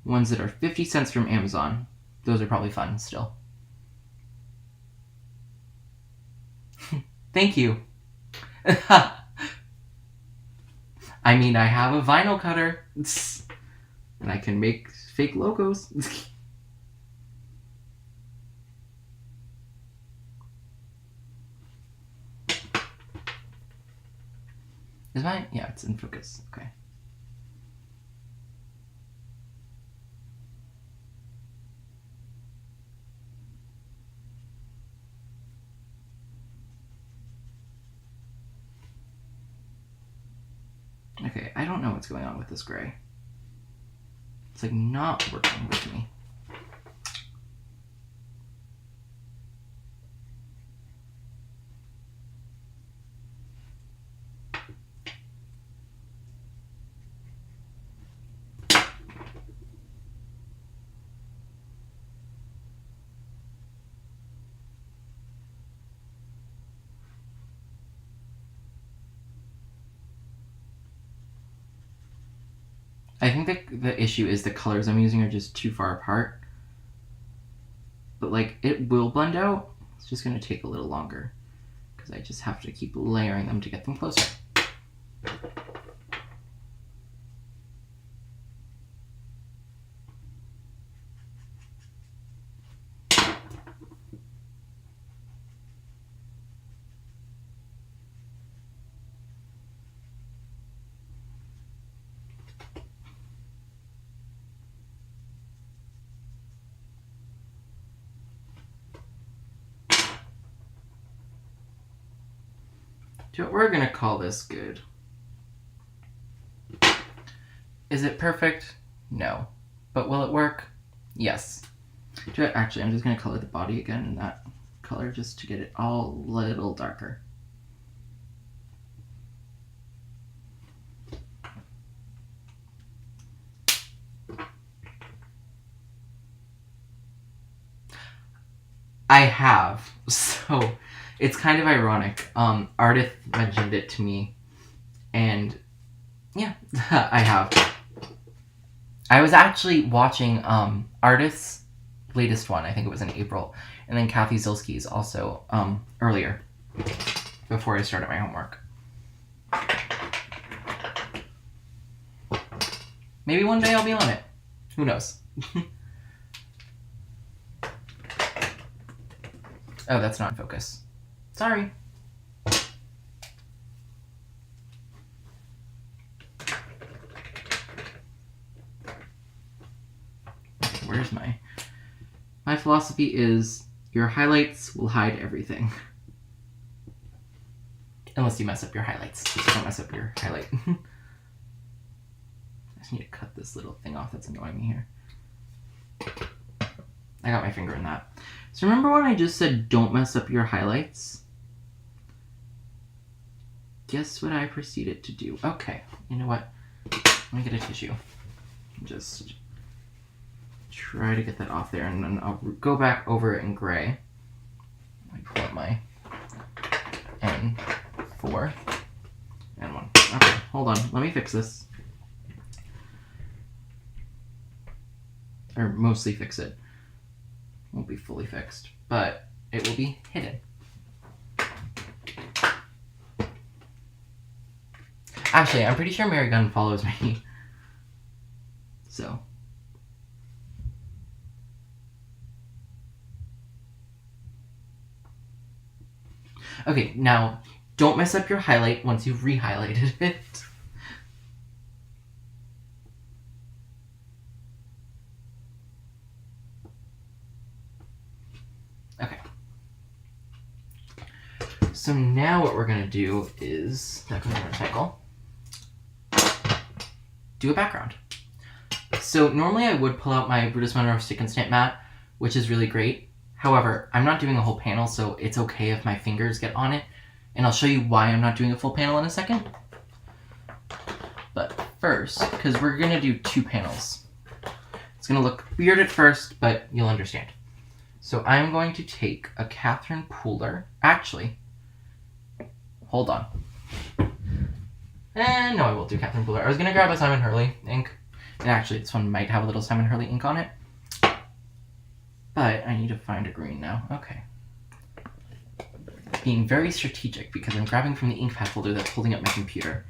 ones that are 50 cents from Amazon, those are probably fun still. Thank you. I mean, I have a vinyl cutter, and I can make fake logos. Is mine? Yeah, it's in focus. Okay. Okay, I don't know what's going on with this gray. It's like not working with me. I think the issue is the colors I'm using are just too far apart. But, like, it will blend out. It's just going to take a little longer, because I just have to keep layering them to get them closer. We're going to call this good. Is it perfect? No. But will it work? Yes. Actually, I'm just going to color the body again in that color just to get it all a little darker. I have. So it's kind of ironic. Ardith mentioned it to me, and yeah, I have. I was actually watching Ardith's latest one. I think it was in April, and then Kathy Zilski's also earlier, before I started my homework. Maybe one day I'll be on it. Who knows? Oh, that's not in focus. Sorry. Where's my philosophy is your highlights will hide everything. Unless you mess up your highlights. Just don't mess up your highlight. I just need to cut this little thing off that's annoying me here. I got my finger in that. So remember when I just said don't mess up your highlights? guess what I proceeded to do? Okay, you know what? Let me get a tissue. Just try to get that off there, and then I'll go back over it in gray. Let me pull up my N4 and 1. Okay, hold on. Let me fix this. Or mostly fix it. Won't be fully fixed, but it will be hidden. Actually, I'm pretty sure Mary Gunn follows me. So. Okay, now don't mess up your highlight once you've re-highlighted it. Okay. So now what we're going to do is, that comes in our cycle, do a background. So normally I would pull out my Brutus Monroe stick and stamp mat, which is really great. However, I'm not doing a whole panel, so it's okay if my fingers get on it. And I'll show you why I'm not doing a full panel in a second. But first, because we're going to do 2 panels. It's going to look weird at first, but you'll understand. So I'm going to take a Catherine Pooler. Actually, hold on. No, I will do Catherine Pooler. I was going to grab a Simon Hurley ink. And actually, this one might have a little Simon Hurley ink on it. But I need to find a green now. Okay. Being very strategic because I'm grabbing from the ink pad folder that's holding up my computer.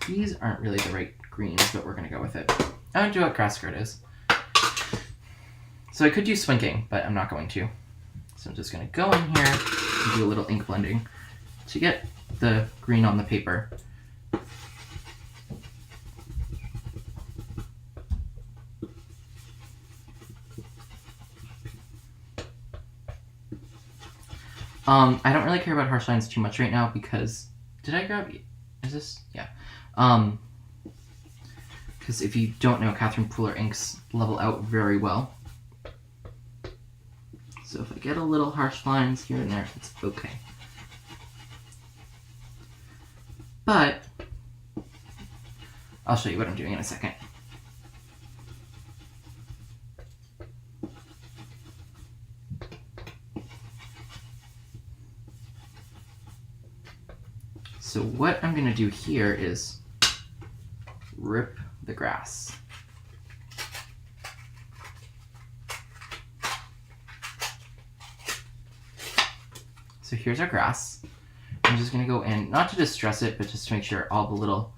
These aren't really the right greens, but we're going to go with it. I'm going to do what grass skirt is. So I could use swinking, but I'm not going to. So I'm just going to go in here and do a little ink blending to get the green on the paper. I don't really care about harsh lines too much right now because... Did I grab... Is this... Yeah. Because if you don't know, Catherine Pooler inks level out very well. So if I get a little harsh lines here and there, it's okay. But I'll show you what I'm doing in a second. So what I'm going to do here is rip the grass. So here's our grass. I'm just going to go in, not to distress it, but just to make sure all the little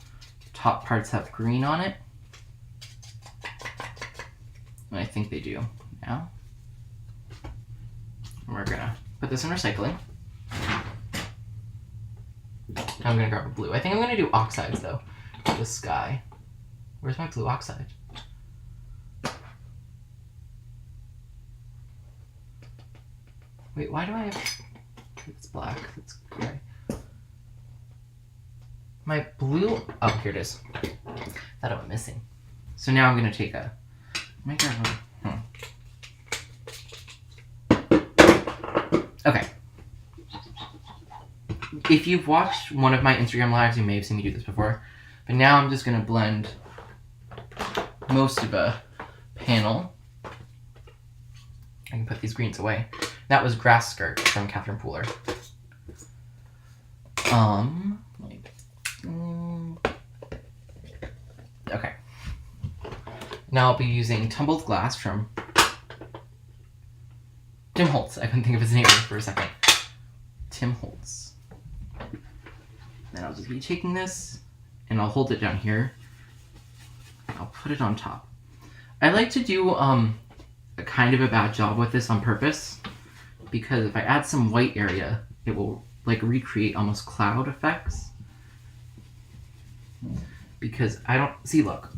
top parts have green on it. And I think they do now. And we're going to put this in recycling. I'm going to grab a blue. I think I'm going to do oxides, though. The sky. Where's my blue oxide? Wait, why do I have... It's black. It's gray. My blue... Oh, here it is. Thought I went missing. So now I'm going to take a... Okay. If you've watched one of my Instagram lives, you may have seen me do this before. But now I'm just going to blend most of a panel. I can put these greens away. That was Grass Skirt from Catherine Pooler. Okay. Now I'll be using Tumbled Glass from Tim Holtz. I couldn't think of his name for a second. Tim Holtz. Then I'll just be taking this, and I'll hold it down here. I'll put it on top. I like to do a kind of a bad job with this on purpose, because if I add some white area, it will like recreate almost cloud effects. Because I don't see, look,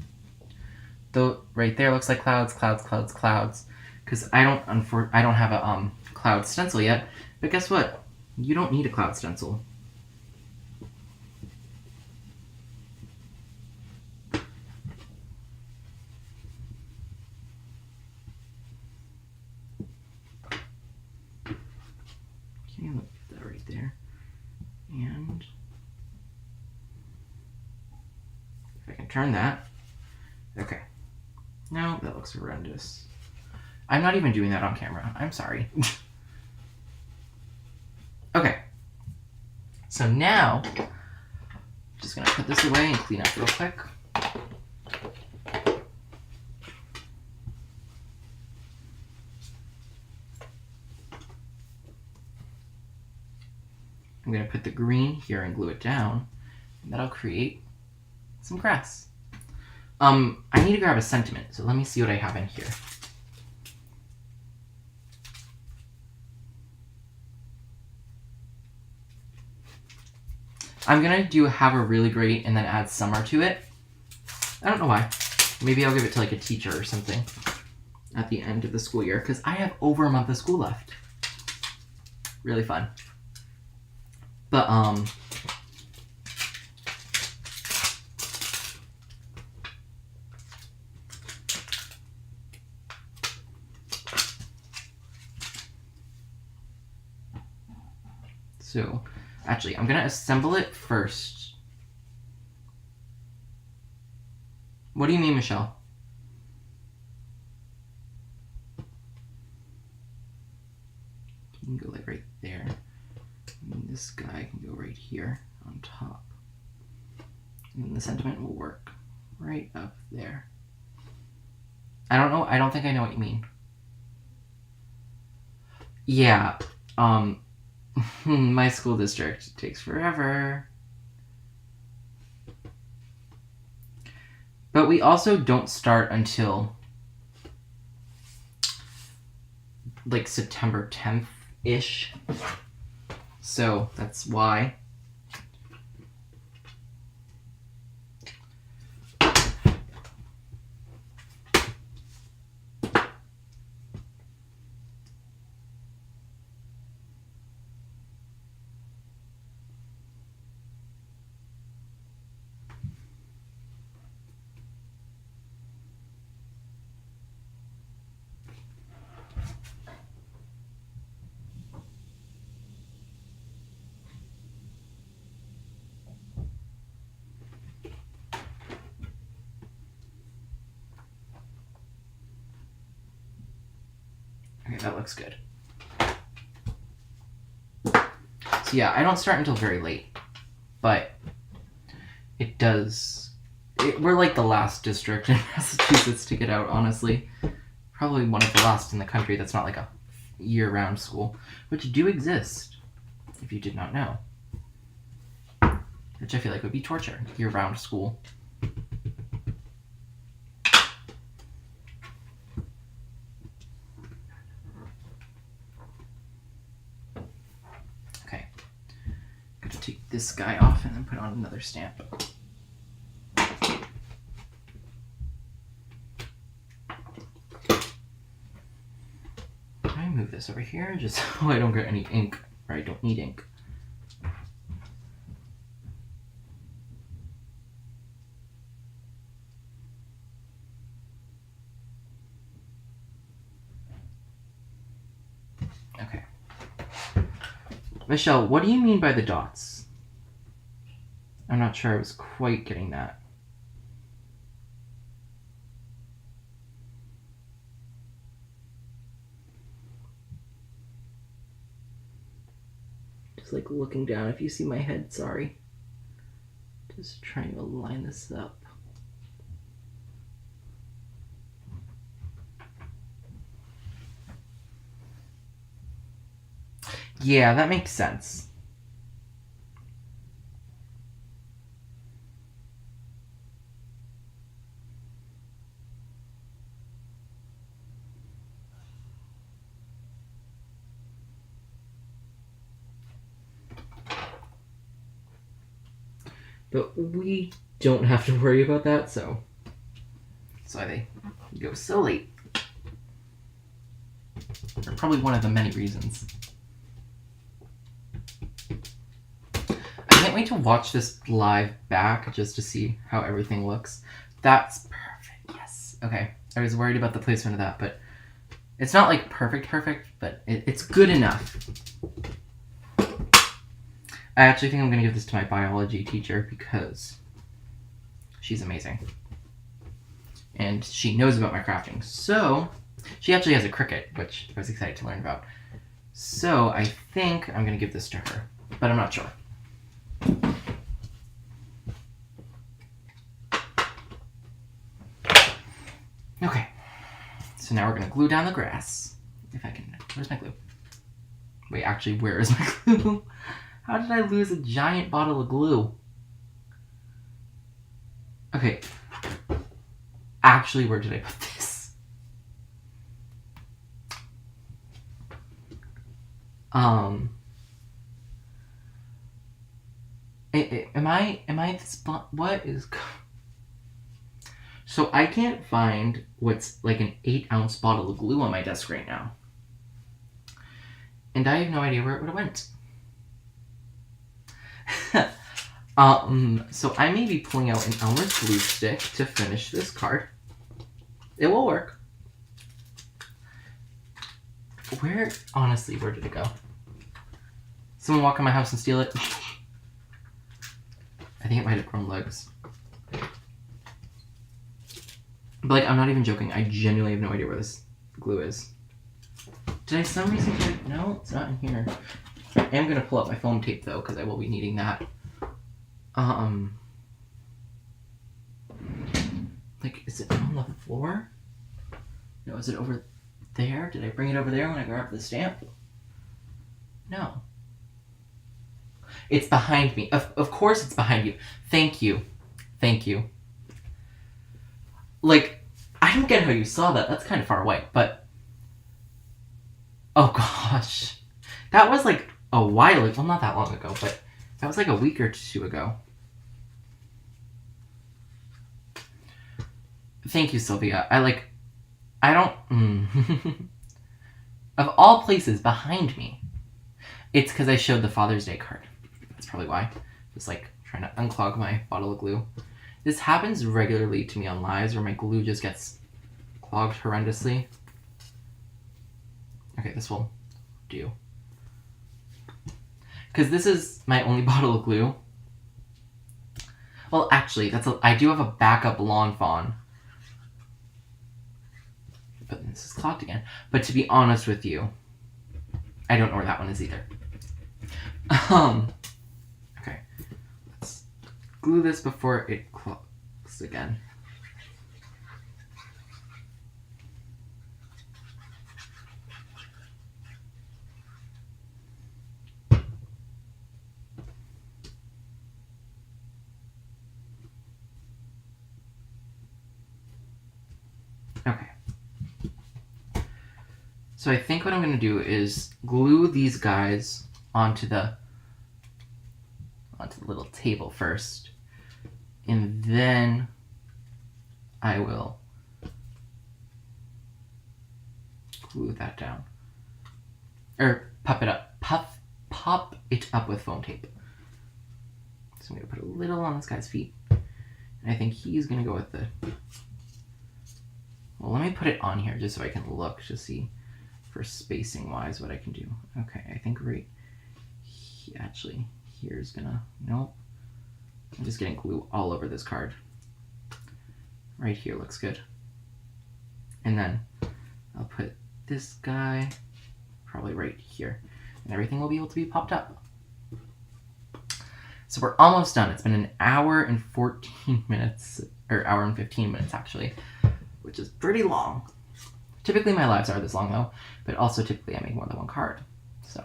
though right there looks like clouds, clouds, clouds, clouds. Because I don't have a cloud stencil yet. But guess what? You don't need a cloud stencil. Okay, look at that right there. And If I can turn that. Okay. No, that looks horrendous. I'm not even doing that on camera. I'm sorry. Okay. So now, just gonna put this away and clean up real quick. I'm going to put the green here and glue it down, and that'll create some grass. I need to grab a sentiment, so let me see what I have in here. I'm going to do have a really great and then add summer to it. I don't know why. Maybe I'll give it to like a teacher or something at the end of the school year, because I have over a month of school left. Really fun. But, so, actually, I'm going to assemble it first. What do you mean, Michelle? You can go like right there. And this guy can go right here on top. And the sentiment will work right up there. I don't know. I don't think I know what you mean. Yeah. My school district takes forever. But we also don't start until like September 10th-ish. So that's why. Okay, that looks good. So yeah, I don't start until very late, but it does. We're like the last district in Massachusetts to get out, honestly. Probably one of the last in the country that's not like a year-round school, which do exist, if you did not know. Which I feel like would be torture, year-round school. Okay. Gotta take this guy off and then put on another stamp. I move this over here just so I don't get any ink, or I don't need ink. Okay. Michelle, what do you mean by the dots? I'm not sure I was quite getting that. Just like looking down. If you see my head, sorry. Just trying to align this up. Yeah, that makes sense. But we don't have to worry about that, so that's why they go so late. Or probably one of the many reasons. I can't wait to watch this live back just to see how everything looks. That's perfect, yes. Okay, I was worried about the placement of that, but it's not like perfect, but it's good enough. I actually think I'm going to give this to my biology teacher because She's amazing. And she knows about my crafting. So, she actually has a Cricut, which I was excited to learn about. So, I think I'm going to give this to her, but I'm not sure. Okay. So now we're going to glue down the grass. If I can. Where's my glue? Wait, actually, where is my glue? How did I lose a giant bottle of glue? Okay. Actually, where did I put this? Am I the spot? What is... So I can't find what's like an 8-ounce bottle of glue on my desk right now. And I have no idea where it would have went. So I may be pulling out an Elmer's glue stick to finish this card. It will work. Honestly, where did it go? Someone walk in my house and steal it? I think it might have grown legs. But like, I'm not even joking. I genuinely have no idea where this glue is. Did I some reason get it? No, it's not in here. I am going to pull up my foam tape though, because I will be needing that. Like, is it on the floor? No, is it over there? Did I bring it over there when I grabbed the stamp? No. It's behind me. Of course it's behind you. Thank you. Thank you. Like, I don't get how you saw that. That's kind of far away, but... Oh, gosh. That was, like, a while ago. Well, not that long ago, but that was, like, a week or two ago. Thank you, Sylvia. I don't... Of all places, behind me. It's because I showed the Father's Day card. That's probably why. Just, like, trying to unclog my bottle of glue. This happens regularly to me on lives where my glue just gets clogged horrendously. Okay, this will do. Because this is my only bottle of glue. Well, actually, I do have a backup Lawn Fawn. But this is clogged again. But to be honest with you, I don't know where that one is either. Okay. Let's glue this before it clogs again. Okay. So I think what I'm going to do is glue these guys onto the little table first. And then I will glue that down. Or pop it up with foam tape. So I'm going to put a little on this guy's feet. And I think he's going to go with the... Well, let me put it on here just so I can look to see for spacing wise what I can do. Okay, I think right actually here's gonna... Nope. I'm just getting glue all over this card. Right here looks good. And then I'll put this guy probably right here. And everything will be able to be popped up. So we're almost done. It's been an hour and 14 minutes, or hour and 15 minutes actually, which is pretty long. Typically my lives are this long though, but also typically I make more than one card. So.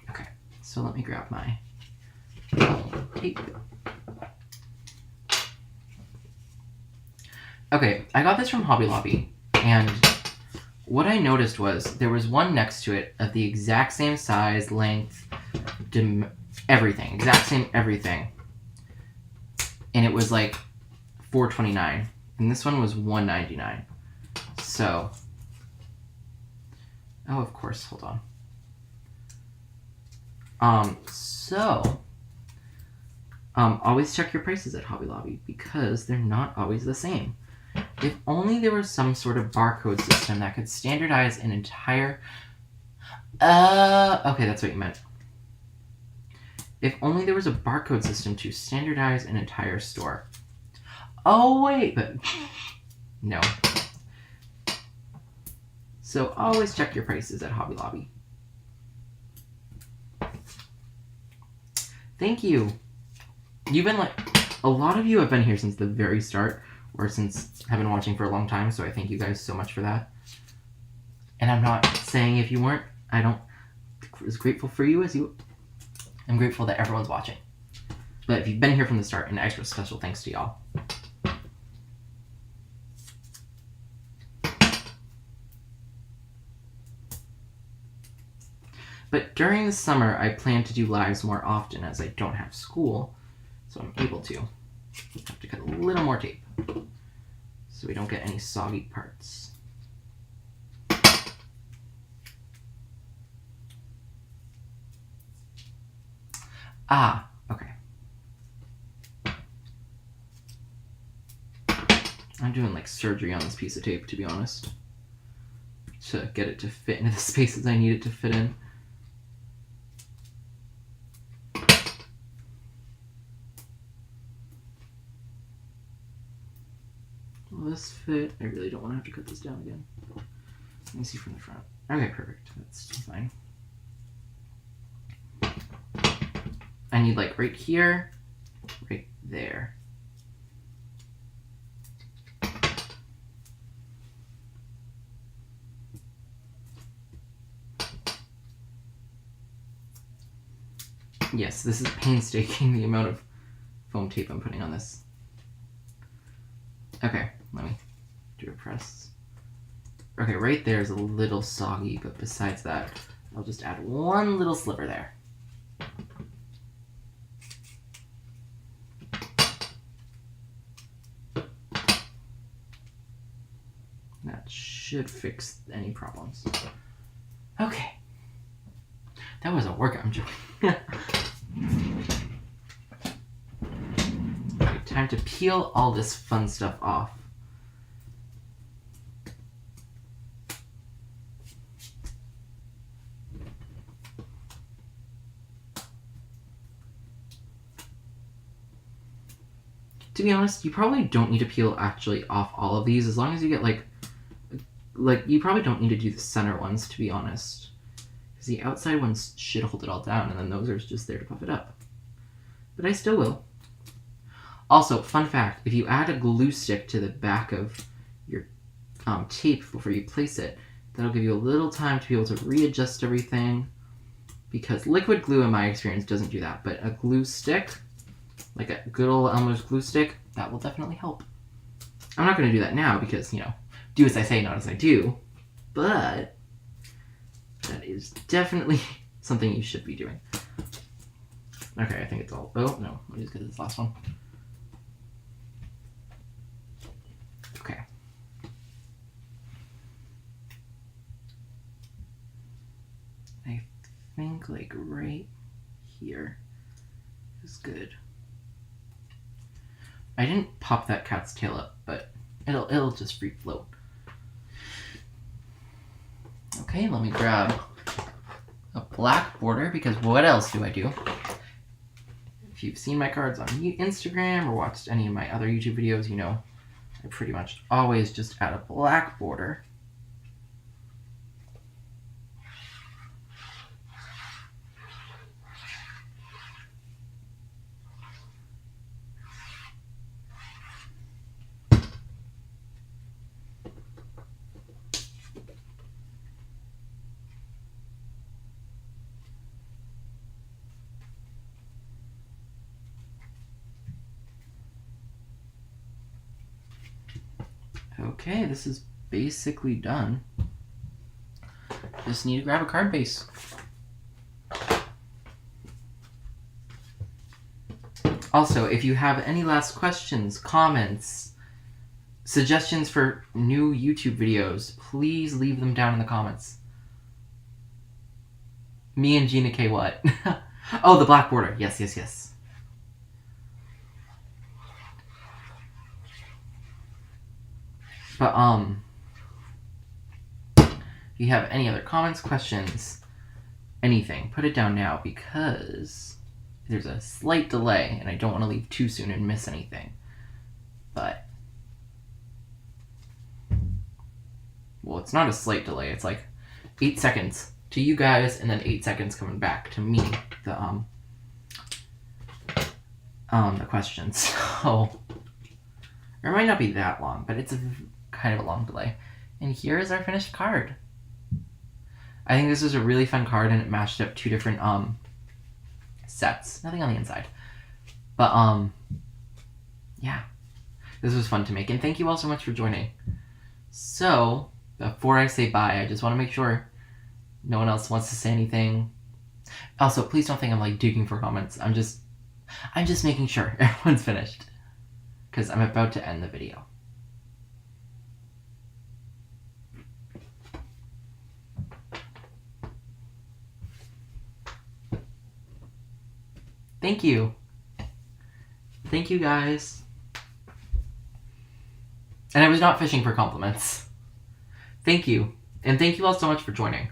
Okay, so let me grab my tape. Okay, I got this from Hobby Lobby, and what I noticed was there was one next to it of the exact same size, length, everything, exact same everything, and it was like $4.29, and this one was $1.99. So, oh, of course, hold on. Always check your prices at Hobby Lobby because they're not always the same. If only there was some sort of barcode system that could standardize an entire... Okay, that's what you meant. If only there was a barcode system to standardize an entire store. Oh, wait, but no. So always check your prices at Hobby Lobby. Thank you. You've been a lot of you have been here since the very start, or have been watching for a long time, so I thank you guys so much for that. And I'm not saying if you weren't, as grateful for you as you. I'm grateful that everyone's watching. But if you've been here from the start, an extra special thanks to y'all. But during the summer, I plan to do lives more often as I don't have school, so I'm able to. I have to cut a little more tape so we don't get any soggy parts. Ah, okay. I'm doing like surgery on this piece of tape, to be honest, to get it to fit into the spaces I need it to fit in. Will this fit? I really don't want to have to cut this down again. Let me see from the front. Okay, perfect. That's fine. I need like right here, right there. Yes, this is painstaking, the amount of foam tape I'm putting on this. Okay, let me do a press. Okay, right there is a little soggy, but besides that, I'll just add one little sliver there. That should fix any problems. Okay. That was a workout, I'm joking. Okay, time to peel all this fun stuff off. To be honest, you probably don't need to peel actually off all of these, as long as you get like you probably don't need to do the center ones, to be honest. Because the outside ones should hold it all down, and then those are just there to puff it up. But I still will. Also, fun fact, if you add a glue stick to the back of your tape before you place it, that'll give you a little time to be able to readjust everything. Because liquid glue, in my experience, doesn't do that. But a glue stick, like a good old Elmer's glue stick, that will definitely help. I'm not going to do that now because, you know, do as I say, not as I do. But that is definitely something you should be doing. Okay, I think it's all... Oh, no. Let me just get this last one. Okay. I think, like, right here is good. I didn't pop that cat's tail up, but it'll just free float. Okay, let me grab a black border, because what else do I do? If you've seen my cards on Instagram or watched any of my other YouTube videos, you know I pretty much always just add a black border. Okay, this is basically done. Just need to grab a card base. Also, if you have any last questions, comments, suggestions for new YouTube videos, please leave them down in the comments. Me and Gina K. what? Oh, the black border. Yes, yes, yes. But, if you have any other comments, questions, anything, put it down now because there's a slight delay and I don't want to leave too soon and miss anything. But, well, it's not a slight delay. It's like 8 seconds to you guys and then 8 seconds coming back to me, the questions. So, it might not be that long, but it's kind of a long delay. And here is our finished card. I think this was a really fun card, and it matched up 2 different sets. Nothing on the inside. But, yeah. This was fun to make, and thank you all so much for joining. So, before I say bye, I just want to make sure no one else wants to say anything. Also, please don't think I'm, like, digging for comments. I'm just making sure everyone's finished. Because I'm about to end the video. Thank you. Thank you, guys. And I was not fishing for compliments. Thank you. And thank you all so much for joining.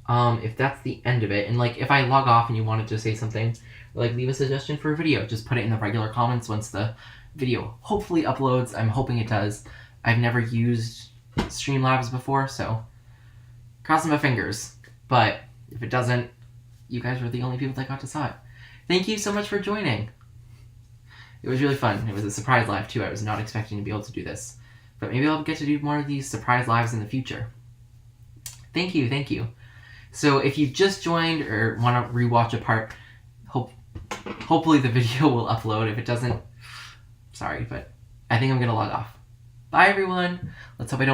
If that's the end of it, and like if I log off and you wanted to say something, or like leave a suggestion for a video, just put it in the regular comments once the video hopefully uploads. I'm hoping it does. I've never used Streamlabs before, so crossing my fingers. But if it doesn't, you guys were the only people that got to saw it. Thank you so much for joining. It was really fun. It was a surprise live too. I was not expecting to be able to do this. But maybe I'll get to do more of these surprise lives in the future. Thank you, thank you. So if you've just joined or want to rewatch a part, hopefully the video will upload. If it doesn't, sorry, but I think I'm going to log off. Bye everyone. Let's hope I don't